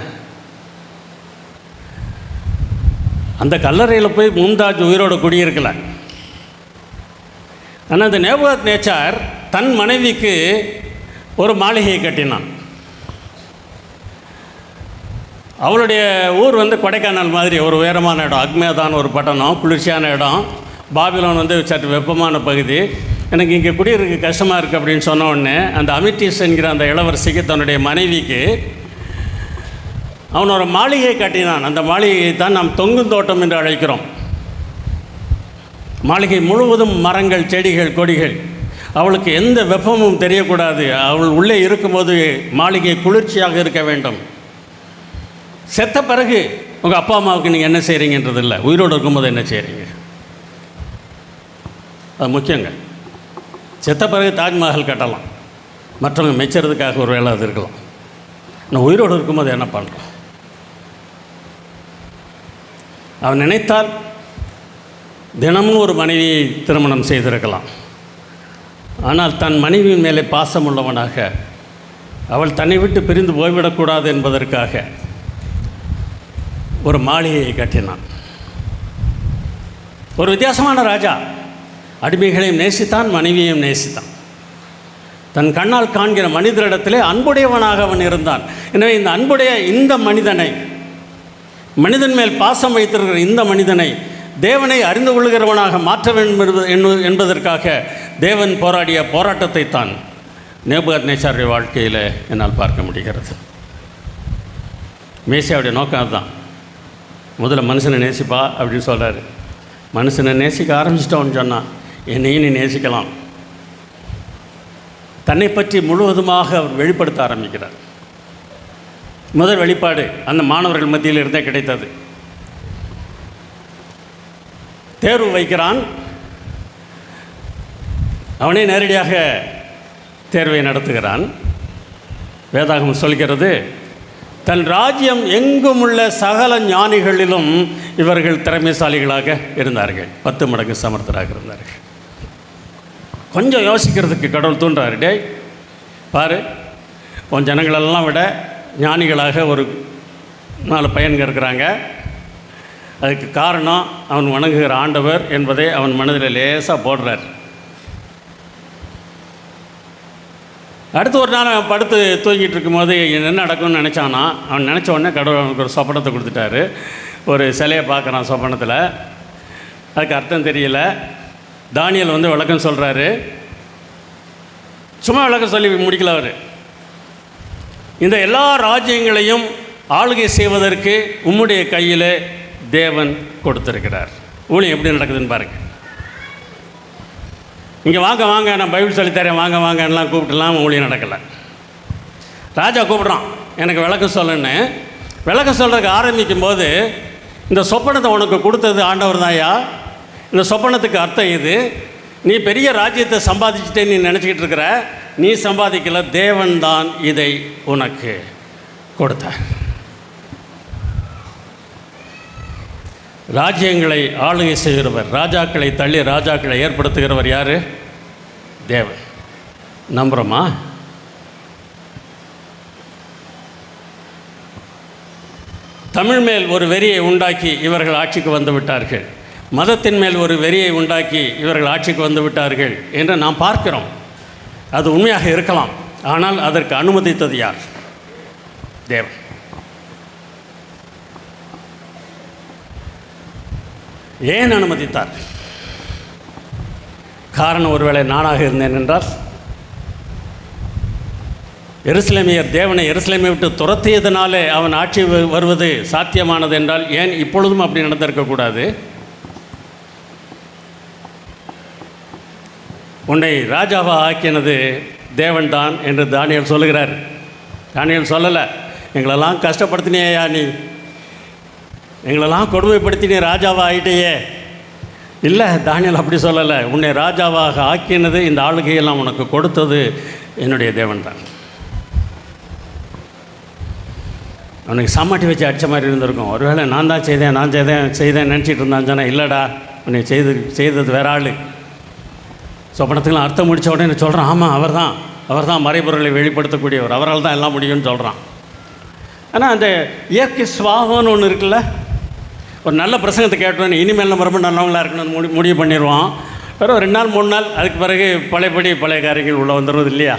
அந்த கல்லறையில் போய் மும்தாஜ் உயிரோடு குடியிருக்கல. ஆனால் அந்த நேபுகாத் நேச்சார் தன் மனைவிக்கு ஒரு மாளிகையை கட்டினான். அவளுடைய ஊர் கொடைக்கானல் மாதிரி ஒரு உயரமான இடம், அக்மேதான் ஒரு பட்டணம், குளிர்ச்சியான இடம். பாபிலோன் சற்று வெப்பமான பகுதி. எனக்கு இங்கே குடியிருக்க கஷ்டமாக இருக்குது அப்படின்னு சொன்ன உடனே அந்த அமிட்டிஸ் என்கிற அந்த இளவரசிக்கு தன்னுடைய மனைவிக்கு அவன் ஒரு மாளிகையை கட்டினான். அந்த மாளிகையை தான் நாம் தொங்கும் தோட்டம் என்று அழைக்கிறோம். மாளிகை முழுவதும் மரங்கள், செடிகள், கொடிகள். அவளுக்கு எந்த வெப்பமும் தெரியக்கூடாது. அவள் உள்ளே இருக்கும்போது மாளிகை குளிர்ச்சியாக இருக்க வேண்டும். செத்த பிறகு உங்கள் அப்பா அம்மாவுக்கு நீங்கள் என்ன செய்கிறீங்கன்றது இல்லை, உயிரோடு இருக்கும்போது என்ன செய்கிறீங்க, அது முக்கியங்க. செத்த பிறகு தாஜ்மஹால் கட்டலாம், மற்றவங்க மெச்சுறதுக்காக ஒரு வேலை அது இருக்கலாம். நான் உயிரோடு இருக்கும்போது என்ன பண்ணுறோம்? அவன் நினைத்தால் தினமும் ஒரு மனைவியை திருமணம் செய்திருக்கலாம். ஆனால் தன் மனைவியின் மேலே பாசம் உள்ளவனாக, அவள் தன்னை விட்டு பிரிந்து போய்விடக்கூடாது என்பதற்காக ஒரு மாளிகையை கட்டினான். ஒரு வித்தியாசமான ராஜா. அடிமைகளையும் நேசித்தான், மனைவியையும் நேசித்தான். தன் கண்ணால் காண்கிற மனிதரிடத்திலே அன்புடையவனாக அவன் இருந்தான். எனவே இந்த அன்புடைய இந்த மனிதனை, மனிதன் மேல் பாசம் வைத்திருக்கிற இந்த மனிதனை தேவனை அறிந்து கொள்கிறவனாக மாற்ற வேண்டும் என்பதற்காக தேவன் போராடிய போராட்டத்தை தான் நேபுகாத் நேச்சாருடைய வாழ்க்கையில் என்னால் பார்க்க முடிகிறது. மேசியாவுடைய நோக்கம் அதுதான். முதல்ல மனுஷனை நேசிப்பா அப்படின்னு சொல்கிறாரு. மனுஷனை நேசிக்க ஆரம்பிச்சிட்டோன்னு சொன்னால் என்னையும் நீ நேசிக்கலாம். தன்னை பற்றி முழுவதுமாக அவர் வெளிப்படுத்த ஆரம்பிக்கிறார். முதல் வெளிப்பாடு அந்த மாணவர்கள் மத்தியில் இருந்தே கிடைத்தது. தேர்வு வைக்கிறான். அவனே நேரடியாக தேர்வை நடத்துகிறான். வேதாகமம் சொல்கிறது, தன் ராஜ்யம் எங்கும் உள்ள சகல ஞானிகளிலும் இவர்கள் திறமைசாலிகளாக இருந்தார்கள், 10 மடங்கு சமர்த்தராக இருந்தார்கள். கொஞ்சம் யோசிக்கிறதுக்கு கடவுள் தூண்டுறாரு. டேய் பாரு, உன் ஜனங்களெல்லாம் விட ஞானிகளாக ஒரு 4 பையன்கள் இருக்கிறாங்க. அதுக்கு காரணம் அவன் வணங்குகிற ஆண்டவர் என்பதை அவன் மனதில் லேசாக போடுறார். அடுத்து ஒரு நாள் அவன் படுத்து தூங்கிட்டு இருக்கும்போது என்ன நடக்கும்னு நினச்சானா, அவன் நினச்ச உடனே கடவுள் அவனுக்கு ஒரு சொப்பனத்தை கொடுத்துட்டாரு. ஒரு சிலையை பார்க்குறான் சொப்பனத்தில். அதுக்கு அர்த்தம் தெரியல. தானியல் விளக்கம் சொல்கிறாரு. சும்மா விளக்கம் சொல்லி முடிக்கல அவர். இந்த எல்லா ராஜ்யங்களையும் ஆளுகை செய்வதற்கு உம்முடைய கையில் தேவன் கொடுத்துருக்கிறார். ஊழியம் எப்படி நடக்குதுன்னு பாருங்கள். இங்கே வாங்க வாங்க, நான் பைபிள் சொல்லித்தரேன், வாங்க வாங்கலாம் கூப்பிட்டுலாம் ஊழியம் நடக்கலை. ராஜா கூப்பிட்றான், எனக்கு விளக்கம் சொல்லுன்னு. விளக்கம் சொல்கிறதுக்கு ஆரம்பிக்கும் போது, இந்த சொப்பனத்தை உனக்கு கொடுத்தது ஆண்டவர் தான்யா, இந்த சொப்பனத்துக்கு அர்த்தம் இது, நீ பெரிய ராஜ்யத்தை சம்பாதிச்சுட்டே நீ நினச்சிக்கிட்டு இருக்கிற, நீ சம்பாதிக்கல, தேவன் தான் இதை உனக்கு கொடுத்தார். ராஜ்யங்களை ஆளுகை செய்கிறவர், ராஜாக்களை தள்ளி ராஜாக்களை ஏற்படுத்துகிறவர் யார்? தேவன். நம்புகிறோமா? தமிழ் மேல் ஒரு வெறியை உண்டாக்கி இவர்கள் ஆட்சிக்கு வந்து விட்டார்கள், மதத்தின் மேல் ஒரு வெறியை உண்டாக்கி இவர்கள் ஆட்சிக்கு வந்து விட்டார்கள் என்று நாம் பார்க்கிறோம். அது உண்மையாக இருக்கலாம். ஆனால் அதற்கு அனுமதித்தது யார்? தேவன். ஏன் அனுமதித்தார்? காரணம் ஒருவேளை நானாக இருந்தேன் என்றால், எருசலேமியர் தேவனை எருசலேமை விட்டு துரத்தியதனாலே அவன் ஆட்சி வருவது சாத்தியமானது என்றால் ஏன் இப்பொழுதும் அப்படி நடந்திருக்கக்கூடாது? உன்னை ராஜாவாக ஆக்கினது தேவன்தான் என்று தானியேல் சொல்லுகிறார். தானியேல் சொல்லலை, எங்களெல்லாம் கஷ்டப்படுத்தினியா, நீ எங்களெல்லாம் கொடுமைப்படுத்தினே ராஜாவாக ஆகிட்டேயே. இல்லை, தானியேல் அப்படி சொல்லலை. உன்னை ராஜாவாக ஆக்கினது, இந்த ஆளுகையெல்லாம் உனக்கு கொடுத்தது என்னுடைய தேவன்தான். அவனுக்கு சாமாட்டி வச்சு அடித்த மாதிரி இருந்திருக்கும். ஒருவேளை நான் தான் செய்தேன் நினச்சிட்டு இருந்தான். சொன்னேன், இல்லைடா, உன்னை செய்தது வேற ஆள். சொப்பனத்துக்கெல்லாம் அர்த்தம் முடித்த உடனே சொல்கிறான், ஆமாம் அவர் தான் மறைபொருளை வெளிப்படுத்தக்கூடியவர், அவரால் தான் எல்லாம் முடியும்னு சொல்கிறான். ஆனால் அந்த இயற்கை சுவாகம்னு ஒன்று இருக்குல்ல, ஒரு நல்ல பிரசங்கத்தை கேட்டோன்னு இனிமேல் நம்ம ரொம்ப நல்லவங்களாக இருக்கணும்னு முடிவு பண்ணிடுவோம். வேறு 2 நாள் 3 நாள் அதுக்கு பிறகு பழைய காரியங்கள் உள்ளே வந்துடுவது இல்லையா?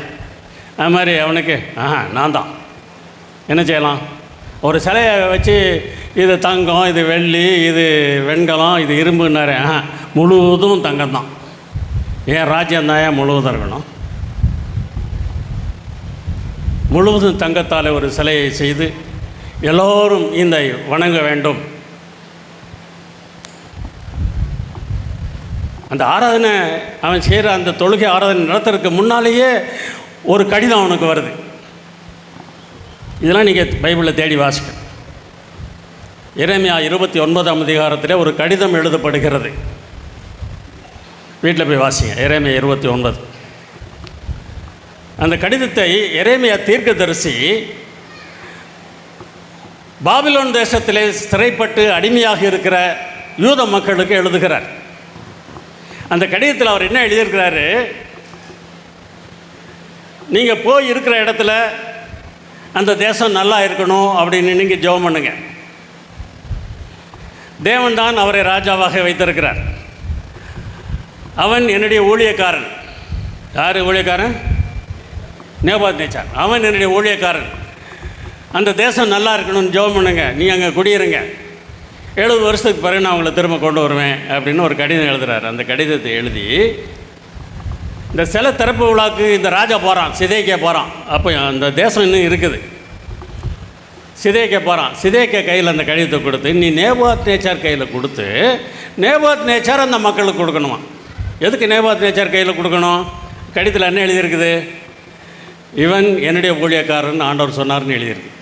அது மாதிரி அவனுக்கு நான் தான் என்ன செய்யலாம்? ஒரு சிலையை வச்சு இது தங்கம், இது வெள்ளி, இது வெண்கலம், இது இரும்புன்னாரு. முழுவதும் தங்கம் தான். ஏன் ராஜ்யந்தான் ஏன் முழுவதும் இருக்கணும்? முழுவதும் தங்கத்தால் ஒரு சிலையை செய்து எல்லோரும் இந்த வணங்க வேண்டும். அந்த ஆராதனை அவன் செய்கிற அந்த தொழுகை ஆராதனை நடத்துறதுக்கு முன்னாலேயே ஒரு கடிதம் அவனுக்கு வருது. இதெல்லாம் நீங்கள் பைபிளில் தேடி வாசிக்க. எரேமியா 29ஆம் அதிகாரத்தில் ஒரு கடிதம் எழுதப்படுகிறது. வீட்டில் போய் வாசிங்க, எரேமியா 29. அந்த கடிதத்தை எரேமியா தீர்க்கதரிசி பாபிலோன் தேசத்திலே சிறைப்பட்டு அடிமையாக இருக்கிற யூத மக்களுக்கு எழுதுகிறார். அந்த கடிதத்தில் அவர் என்ன எழுதியிருக்கிறாரு? நீங்கள் போய் இருக்கிற இடத்துல அந்த தேசம் நல்லா இருக்கணும் அப்படின்னு நீங்கள் ஜெபம் பண்ணுங்க. தேவன் தான் அவரை ராஜாவாக வைத்திருக்கிறார். அவன் என்னுடைய ஊழியக்காரன். யார் ஊழியக்காரன்? நேபுகாத்நேச்சார். அவன் என்னுடைய ஊழியக்காரன். அந்த தேசம் நல்லா இருக்கணும்னு ஜெபம் பண்ணுங்க, நீ அங்கே குடியிருங்க. 70 வருஷத்துக்கு பிறகு நான் அவங்கள திரும்ப கொண்டு வருவேன் அப்படின்னு ஒரு கடிதம் எழுதுகிறார். அந்த கடிதத்தை எழுதி இந்த சில திறப்பு விழாக்கு இந்த ராஜா போகிறான், சிதேக்கியா போகிறான். அப்போ அந்த தேசம் இன்னும் இருக்குது. சிதேக்கியா போகிறான். சிதேக்கியா கையில் அந்த கடிதத்தை கொடுத்து, நீ நேபுகாத்நேச்சார் கையில் கொடுத்து, நேபுகாத்நேச்சார் அந்த மக்களுக்கு கொடுக்கணுமா? எதுக்கு நேபுகாத்நேச்சார் கையில் கொடுக்கணும்? கடிதத்தில் என்ன எழுதியிருக்குது? இவன் என்னுடைய ஊழியக்காரன் ஆண்டவர் சொன்னார்னு எழுதியிருக்கு.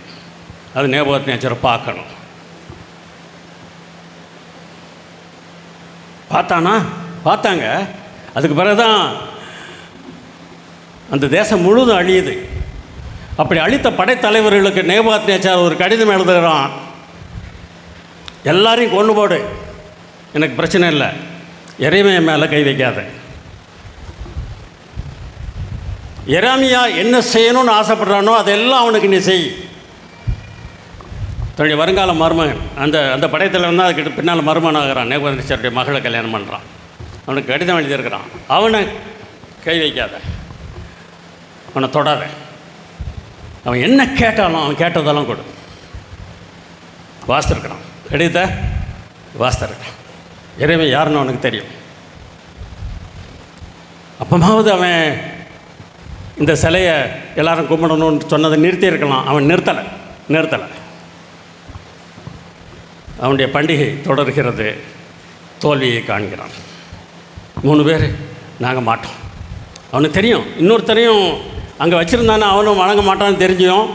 அது நேபுகாத்நேச்சாரை பார்க்கணும். பார்த்தாங்க. அதுக்கு பிறகு தான் அந்த தேசம் முழுதும் அழியுது. அப்படி அழித்த படைத்தலைவர்களுக்கு நேபுகாத்நேச்சார் ஒரு கடிதம் எழுதுகிறான். எல்லாரையும் கொண்டு போடு, எனக்கு பிரச்சனை இல்லை, எரேமியா மேலே கை வைக்காத. எரேமியா என்ன செய்யணும்னு ஆசைப்படுறானோ அதெல்லாம் அவனுக்கு நீ செய். தன்னுடைய வருங்கால மருமகன் அந்த படைத்தலைவன் தான் அதுக்கிட்ட பின்னால் மருமகன் ஆகிறான். நேபுகாத்நேச்சாருடைய மகளை கல்யாணம் பண்ணுறான். அவனுக்கு கடிதம் எழுதியிருக்கிறான். அவனை கை வைக்காத, அவனை தொடாத. அவன் என்ன கேட்டாலும் அவன் கேட்டதெல்லாம் கொடு. வாசித்திருக்கிறான், கடிதத்தை வாசித்திருக்கிறான். எரேமியா யாருன்னு அவனுக்கு தெரியும். அப்பமாவது அவன் இந்த சிலையை எல்லாரும் கும்பிடணும்னு சொன்னதை நிறுத்தியிருக்கலாம். அவன் நிறுத்தலை. அவனுடைய பண்டிகை தொடர்கிறது. தோல்வியை காண்கிறான். 3 பேர் நாங்கள் மாட்டோம். அவனுக்கு தெரியும் இன்னொருத்தரையும் அங்கே வச்சுருந்தானே அவனும் வணங்க மாட்டான்னு தெரிஞ்சும்,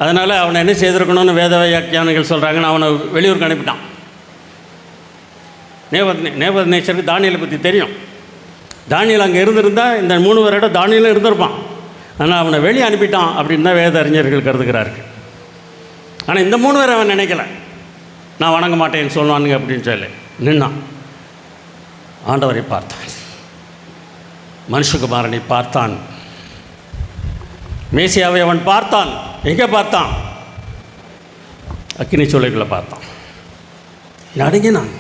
அதனால் அவனை என்ன செய்திருக்கணும்னு வேத வியாக்கியானிகள் சொல்கிறாங்கன்னு அவனை வெளியூருக்கு அனுப்பிட்டான். நேபுகாத்நேச்சருக்கு தானியேலை பற்றி தெரியும். தானியேல் அங்கே இருந்திருந்தால் இந்த 3 பேரோட தானியேலும் இருந்திருப்பான். ஆனால் அவனை வெளியே அனுப்பிட்டான் அப்படின்னு தான் வேத அறிஞர்கள் கருதுகிறார்கள். ஆனால் இந்த 3 பேரை அவன் நினைக்கல, நான் வணங்க மாட்டேன்னு சொல்லுவானுங்க அப்படின்னு சொல்லி நின்னான். ஆண்டவரை பார்த்தான், மனுஷகுமாரனை பார்த்தான், மேசியாவை அவன் பார்த்தான். எங்கே பார்த்தான்? அக்கினி சூளைக்குள்ளே பார்த்தான். நடுங்கினான்.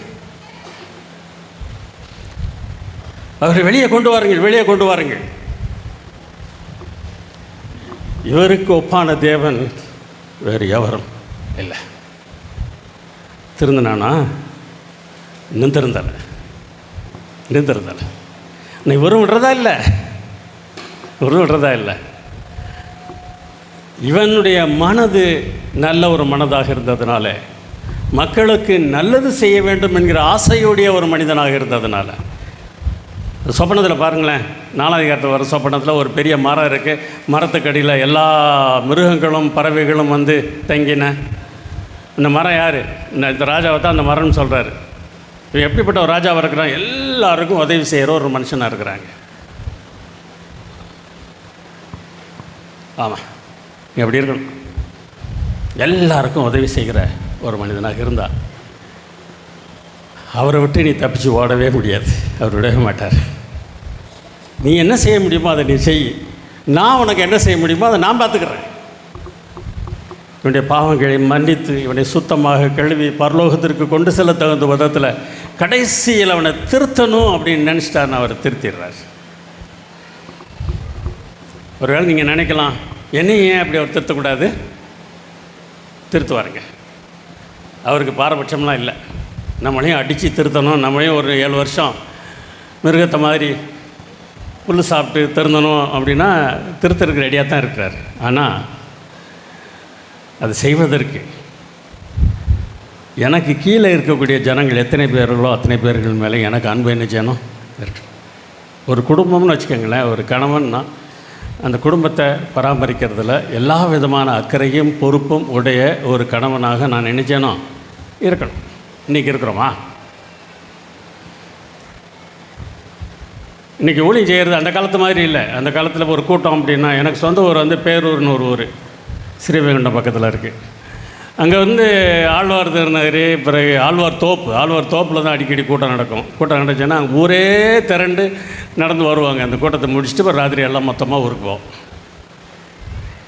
அவரை வெளியே கொண்டு வாருங்கள். இவருக்கு ஒப்பான தேவன் வேறு எவரும் இல்லை. திருந்தினானா? இன்னும் திருந்தலை. இவரும் விடுறதா இல்லை. இவனுடைய மனது நல்ல ஒரு மனதாக இருந்ததுனால, மக்களுக்கு நல்லது செய்ய வேண்டும் என்கிற ஆசையுடைய ஒரு மனிதனாக இருந்ததுனால, சொப்பனத்தில் பாருங்களேன், 4ஆம் அதிகாரத்தில் வர சொப்பனத்தில் ஒரு பெரிய மரம் இருக்குது. மரத்துக்கடியில் எல்லா மிருகங்களும் பறவைகளும் வந்து தங்கின. இந்த மரம் யார்? இந்த ராஜாவை தான் அந்த மரம்னு சொல்கிறாரு. இவன் எப்படிப்பட்ட ஒரு ராஜாவாக இருக்கிறான்? எல்லாருக்கும் உதவி செய்கிற ஒரு மனுஷனாக இருக்கிறாங்க. ஆமாம், எப்படி இருக்கணும்? எல்லாருக்கும் உதவி செய்கிற ஒரு மனிதனாக இருந்தால் அவரை விட்டு நீ தப்பிச்சு ஓடவே முடியாது. அவர் விடவே மாட்டார். நீ என்ன செய்ய முடியுமோ அதை நீ செய், நான் உனக்கு என்ன செய்ய முடியுமோ அதை நான் பார்த்துக்கிறேன். இவனுடைய பாவங்களை மன்னித்து இவனை சுத்தமாக கழுவி பரலோகத்திற்கு கொண்டு செல்ல தகுந்த விதத்தில் கடைசியில் அவனை திருத்தணும் அப்படின்னு நினச்சிட்டாருன்னு அவர் திருத்திடுறார். ஒருவேளை நீங்கள் நினைக்கலாம், என்னையும் ஏன் அப்படி அவர் திருத்தக்கூடாது? திருத்துவாருங்க. அவருக்கு பாரபட்சம்லாம் இல்லை. நம்மளையும் அடித்து திருத்தணும், நம்மளையும் ஒரு 7 வருஷம் மிருகத்தை மாதிரி புல் சாப்பிட்டு திருந்தணும் அப்படின்னா திருத்தருக்கு ரெடியாக தான் இருக்கிறார். ஆனால் அது செய்வதற்கு எனக்கு கீழே இருக்கக்கூடிய ஜனங்கள் எத்தனை பேர்களோ அத்தனை பேர்கள் மேலே எனக்கு அன்பு என்ன செய்யணும் இருக்கு. ஒரு குடும்பம்னு வச்சுக்கோங்களேன், ஒரு கணவன்னா அந்த குடும்பத்தை பராமரிக்கிறதுல எல்லா விதமான அக்கறையும் பொறுப்பும் உடைய ஒரு கணவனாக நான் நினைச்சேனோ இருக்கணும். இன்றைக்கி இருக்கிறோமா? இன்றைக்கி ஊழியம் செய்கிறது அந்த காலத்து மாதிரி இல்லை. அந்த காலத்தில் ஒரு கூட்டம் அப்படின்னா, எனக்கு சொந்த ஊர் வந்து பேரூர்னு ஒரு ஊர் ஸ்ரீவைகுண்டம் பக்கத்தில் இருக்குது. அங்கே வந்து ஆழ்வார் திருநகரி, பிறகு ஆழ்வார் தோப்பில் தான் அடிக்கடி கூட்டம் நடக்கும். கூட்டம் நடந்துச்சுன்னா ஊரே திரண்டு நடந்து வருவாங்க. அந்த கூட்டத்தை முடிச்சுட்டு இப்போ ராத்திரி எல்லாம் மொத்தமாக ஊருக்கு போவோம்.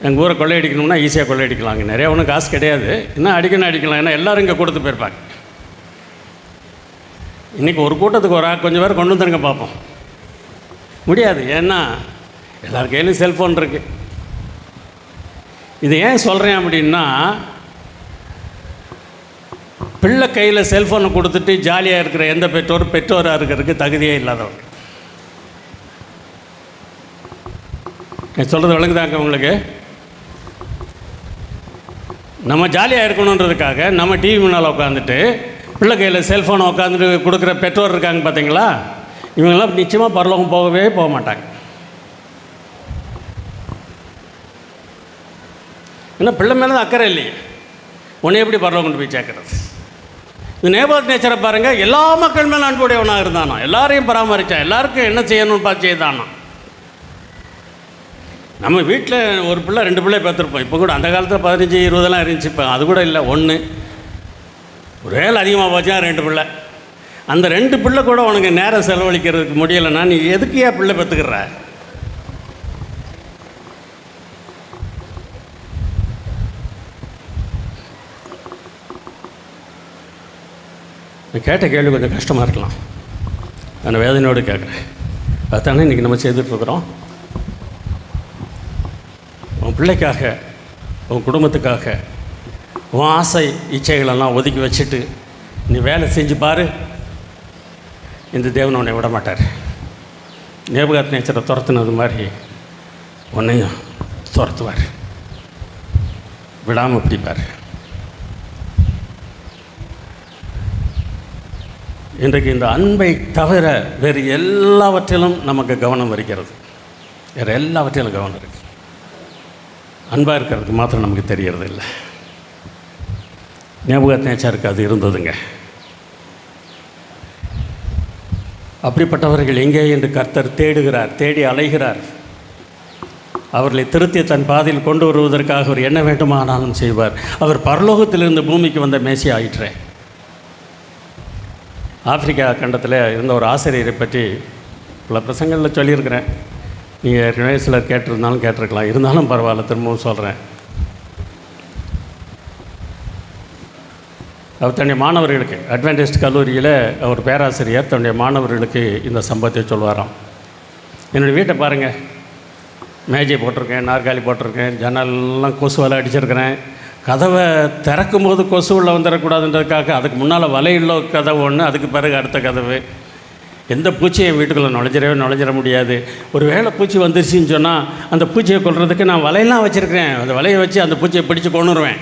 எங்கள் ஊரை கொள்ளையடிக்கணும்னா ஈஸியாக கொள்ளையடிக்கலாங்க. நிறையா ஒன்றும் காசு கிடையாது, இன்னும் அடிக்கலாம். ஏன்னா எல்லோரும் இங்கே கொடுத்து போயிருப்பாங்க. இன்றைக்கி ஒரு கூட்டத்துக்கு ஒரு கொஞ்சம் பேர் கொண்டு வந்துருங்க பார்ப்போம். முடியாது. ஏன்னா எல்லார் கையிலும் செல்ஃபோன் இருக்குது. இது ஏன் சொல்கிறேன் அப்படின்னா, பிள்ளை கையில் செல்ஃபோனை கொடுத்துட்டு ஜாலியாக இருக்கிற எந்த பெற்றோராக இருக்கிறதுக்கு தகுதியே இல்லாதவங்க. சொல்கிறது விளங்குதாங்க உங்களுக்கு? நம்ம ஜாலியாக இருக்கணுன்றதுக்காக நம்ம டிவி முன்னால் உட்காந்துட்டு பிள்ளை கையில் செல்ஃபோனை உட்காந்துட்டு கொடுக்குற பெற்றோர் இருக்காங்க பார்த்தீங்களா? இவங்கெல்லாம் நிச்சயமாக பரலோகம் போக மாட்டாங்க. ஏன்னா பிள்ளை மேலே தான் அக்கறை இல்லையே, உன்னை எப்படி பரலோகம் கொண்டு போய் சேர்க்கறது? இந்த நேபாத் நேச்சரை பாருங்கள், எல்லா மக்கள் மேலே அன்புடையவனாக இருந்தானா, எல்லாரையும் பராமரித்தான், எல்லாருக்கும் என்ன செய்யணும்னு பார்த்து செய்தானா. நம்ம வீட்டில் ஒரு பிள்ளை 2 பிள்ளை பார்த்துருப்போம். இப்போ கூட அந்த காலத்தில் 15, 20 இருந்துச்சு. இப்போ அது கூட இல்லை, 1 ஒரே அதிகமாக போச்சுன்னா 2 பிள்ளை. அந்த 2 பிள்ளை கூட உனக்கு நேரம் செலவழிக்கிறதுக்கு முடியலைன்னா நீ எதுக்கு ஏன் பிள்ளை பெற்றுக்கிற? நான் கேட்ட கேள்வி கொஞ்சம் கஷ்டமாக இருக்கலாம், நான் வேதனையோடு கேட்குறேன். அதுதானே இன்றைக்கி நம்ம செய்துட்ருக்குறோம். உன் பிள்ளைக்காக, உன் குடும்பத்துக்காக, உன் ஆசை இச்சைகளெல்லாம் ஒதுக்கி வச்சுட்டு நீ வேலை செஞ்சு பாரு, இந்த தேவன் உன்னை விட மாட்டார். நேபுகாத் நேச்சரை துரத்துனது மாதிரி உன்னையும் துரத்துவார், விடாமல் பிடிப்பார். இன்றைக்கு இந்த அன்பை தவிர வேறு எல்லாவற்றிலும் நமக்கு கவனம் வருகிறது. வேறு எல்லாவற்றிலும் கவனம் இருக்குது. அன்பாக இருக்கிறதுக்கு மாத்திரம் நமக்கு தெரியறது இல்லை. நேபுகாத் நேச்சருக்கு அது இருந்ததுங்க. அப்படிப்பட்டவர்கள் எங்கே என்று கர்த்தர் தேடுகிறார், தேடி அலைகிறார். அவர்களை திருத்தி தன் பாதையில் கொண்டு வருவதற்காக அவர் என்ன வேண்டுமானாலும் செய்வார். அவர் பரலோகத்திலிருந்து பூமிக்கு வந்த மேசி ஆயிற்றே. ஆப்பிரிக்கா கண்டத்தில் இருந்த ஒரு ஆசிரியரை பற்றி பல பிரசங்களில் சொல்லியிருக்கிறேன். நீங்கள் ஏற்கனவே சிலர் கேட்டிருந்தாலும் கேட்டிருக்கலாம், இருந்தாலும் பரவாயில்ல, திரும்பவும் சொல்கிறேன். அவர் தன்னுடைய மாணவர்களுக்கு, அட்வென்டிஸ்ட் கல்லூரியில் அவர் பேராசிரியர் தன்னுடைய மாணவர்களுக்கு இந்த சம்பவத்தை சொல்வாராம். என்னுடைய வீட்டை பாருங்கள், மேஜை போட்டிருக்கேன், நாற்காலி போட்டிருக்கேன், ஜன்னல்லாம் கொசுவலை அடிச்சிருக்கிறேன். கதவை திறக்கும் போது கொசு உள்ளே வந்துடக்கூடாதுன்றதுக்காக அதுக்கு முன்னால் வலையுள்ள கதவு ஒன்று, அதுக்கு பிறகு அடுத்த கதவு, எந்த பூச்சியும் என் வீட்டுக்குள்ளே நுழைஞ்சிட முடியாது. ஒரு வேளை பூச்சி வந்துருச்சுன்னு சொன்னால் அந்த பூச்சியை கொல்றதுக்கு நான் வலையெல்லாம் வச்சுருக்கிறேன். அந்த வலையை வச்சு அந்த பூச்சியை பிடிச்சி கொண்டுருவேன்.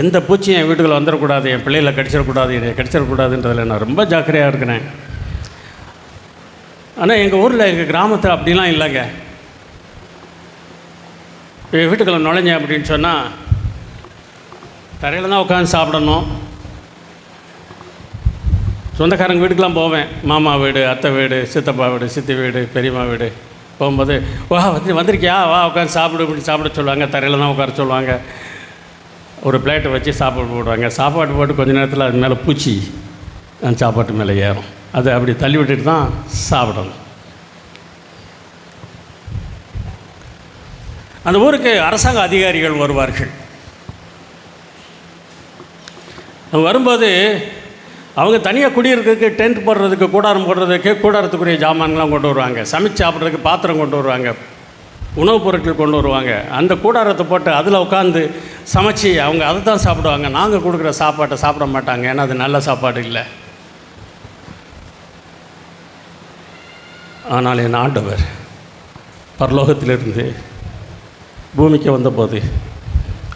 எந்த பூச்சியும் என் வீட்டுக்குள்ளே வந்துடக்கூடாது, என் பிள்ளைகளை கடிச்சிடக்கூடாது, என்னை கடிச்சிடக்கூடாதுன்றதில் நான் ரொம்ப ஜாக்கிரதையாக இருக்கிறேன். ஆனால் எங்கள் ஊரில் எங்கள் கிராமத்தில் அப்படிலாம் இல்லைங்க. வீட்டுக்குள்ளே நுழைஞ்சேன் அப்படின்னு சொன்னால் தரையில் தான் உட்காந்து சாப்பிடணும். சொந்தக்காரங்க வீட்டுக்கெலாம் போவேன். மாமா வீடு, அத்தை வீடு, சித்தப்பா வீடு, சித்தி வீடு, பெரியம்மா வீடு போகும்போது வந்திருக்கியா வா உட்காந்து சாப்பிடு இப்படி சாப்பிட சொல்லுவாங்க. தரையில் தான் உட்கார சொல்லுவாங்க. ஒரு பிளேட்டை வச்சு சாப்பாடு போடுவாங்க. சாப்பாடு போட்டு கொஞ்ச நேரத்தில் அது மேலே பூச்சி அந்த சாப்பாட்டு மேலே ஏறும். அதை அப்படி தள்ளி விட்டுட்டு தான் சாப்பிடணும். அந்த ஊருக்கு அரசாங்க அதிகாரிகள் வருவார்கள். வரும்போது அவங்க தனியாக குடியிருக்கிறதுக்கு டென்ட் போடுறதுக்கு, கூடாரம் போடுறதுக்கு, கூடாரத்துக்குரிய ஜாமான்லாம் கொண்டு வருவாங்க. சமைச்சு சாப்பிட்றதுக்கு பாத்திரம் கொண்டு வருவாங்க, உணவுப் பொருட்கள் கொண்டு வருவாங்க. அந்த கூடாரத்தை போட்டு அதில் உட்காந்து சமைச்சு அவங்க அதை தான் சாப்பிடுவாங்க. நாங்கள் கொடுக்குற சாப்பாட்டை சாப்பிட மாட்டாங்க. ஏன்னா அது நல்ல சாப்பாடு இல்லை. ஆனால் என் ஆண்டவர் பரலோகத்திலிருந்து பூமிக்கு வந்தபோது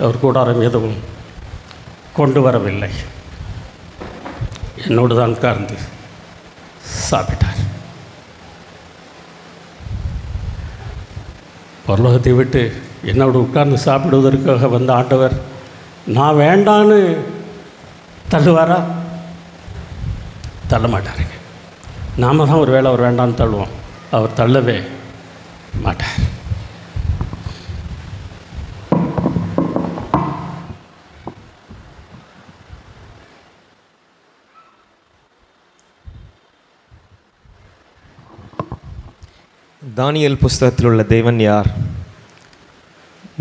அவர் கூடாரம் எதுவும் கொண்டு வரவில்லை. என்னோடு தான் உட்கார்ந்து சாப்பிட்டார். பரலோகத்தை விட்டு என்னோடு உட்கார்ந்து சாப்பிடுவதற்காக வந்த ஆண்டவர் நான் வேண்டான்னு தள்ளுவாரா? தள்ள மாட்டாருங்க. நாம் தான் ஒரு வேளை அவர் வேண்டான்னு தள்ளுவோம். அவர் தள்ளவே மாட்டார். தானியேல் புஸ்தகத்தில் உள்ள தேவன் யார்?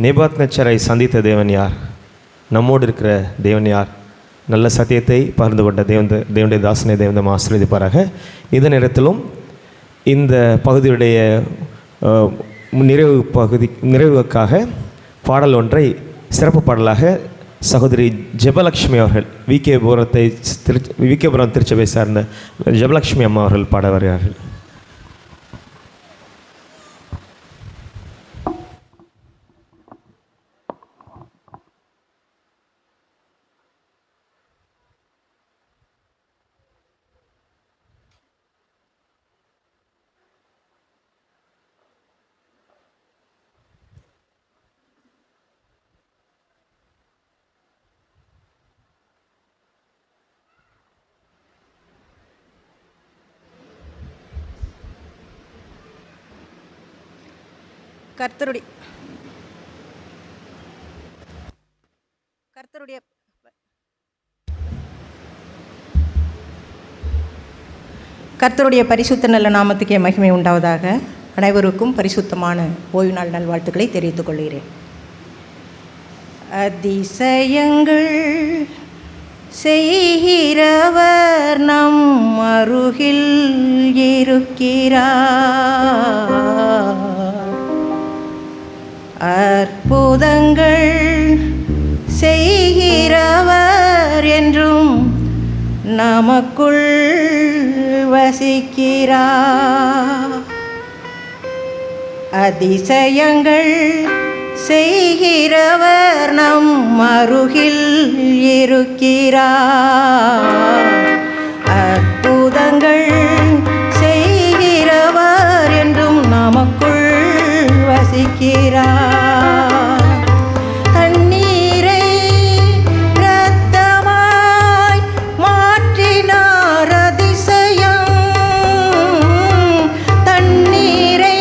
நேபுகாத்நேச்சாரை சந்தித்த தேவன் யார்? நம்மோடு இருக்கிற தேவன் யார்? நல்ல சத்தியத்தை பகிர்ந்து கொண்ட தேவனுடைய தாசனை தேவன் ஆசீர்வதிப்பாராக. இந்த நேரத்திலும் இந்த பகுதியுடைய நிறைவுக்காக பாடல் ஒன்றை சிறப்பு பாடலாக சகோதரி ஜெபலக்ஷ்மி அவர்கள் விகேபுரம் திருச்சபை சார்ந்த ஜெபலக்ஷ்மி அம்மா அவர்கள் பாட வருகிறார்கள். கர்த்தருடைய பரிசுத்த நல்ல நாமத்துக்கே மகிமை உண்டாவதாக. அனைவருக்கும் பரிசுத்தமான ஓய்வு நாள் நல்வாழ்த்துக்களை தெரிவித்துக் கொள்கிறேன். அதிசயங்கள் செய்கிறவர் நம் அருகில் இருக்கிறார். அற்புதங்கள் செய்கிறவர் என்றும் நமக்குள் வசிக்கிறார். அதிசயங்கள் செய்கிறவர் நம் அருகில் இருக்கிறார். அற்புதங்கள் செய்கிறவர் என்றும் நமக்குள் வசிக்கிறார். தண்ணீரை இரத்தமாய் மாற்றினார் அதிசயம். தண்ணீரை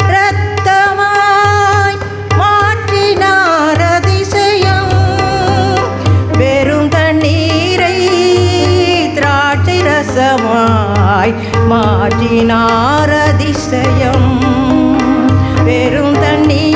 இரத்தமாய் மாற்றினார் அதிசயம். வெறும் தண்ணீரை திராட்சை ரசமாய் மாற்றினார் அதிசயம். வெறும் தண்ணீர்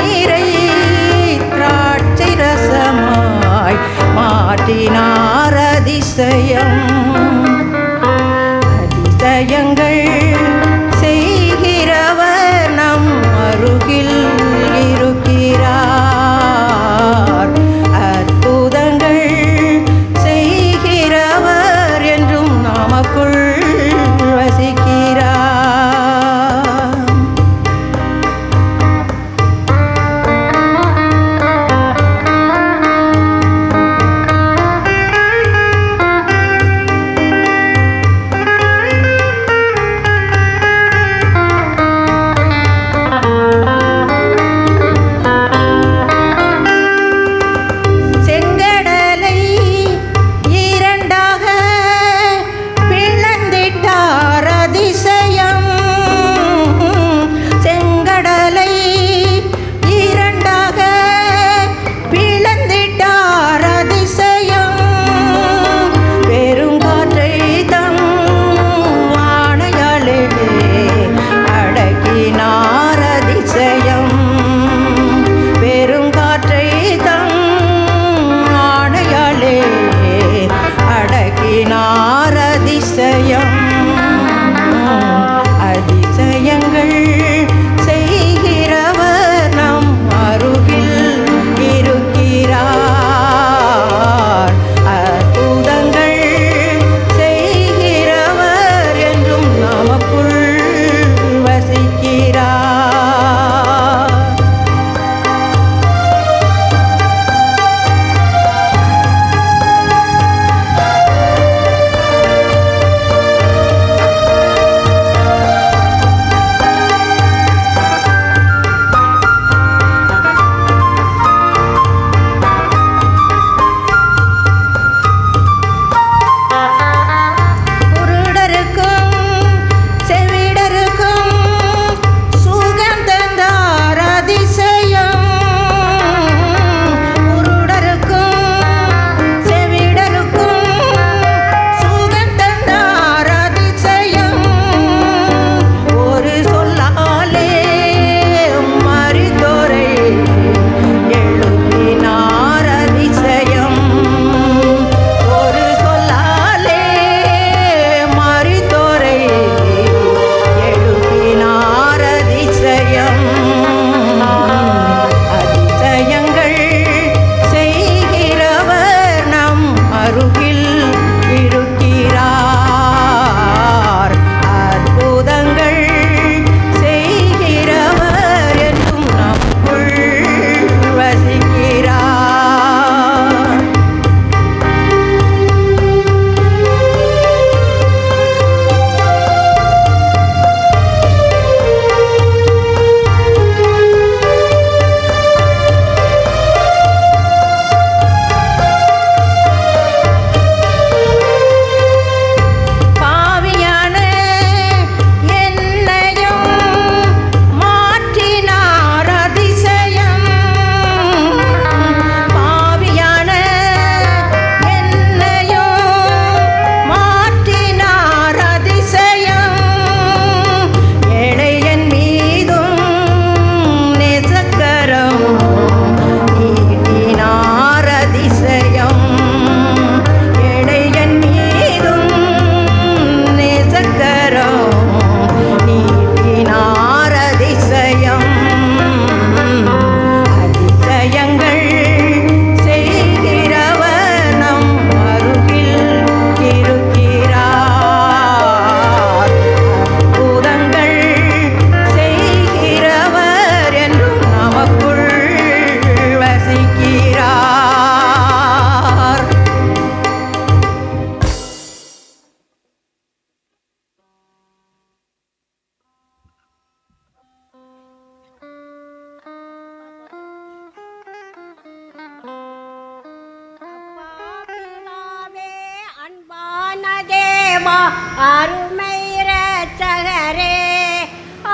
தேவா அருமை இரட்சகரே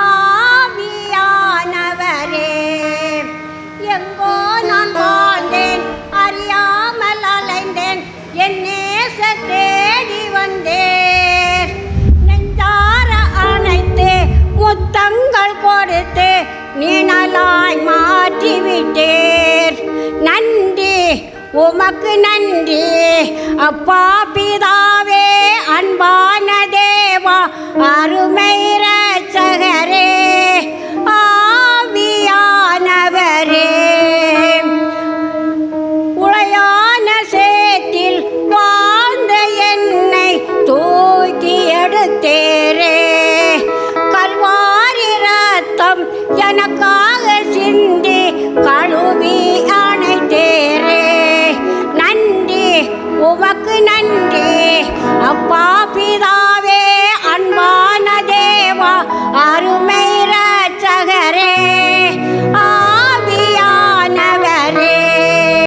ஆவியானவரே. எங்கோ நான் வாழ்ந்தேன், அறியாமல் அலைந்தேன், என் நேச தேடி வந்தேன். நெஞ்சார அணைத்து முத்தங்கள் கொடுத்து நிழலாய் மாற்றிவிட்டேர். நன்றி உமக்கு நன்றி அப்பா பிதாவே, அன்பான தேவா அருமை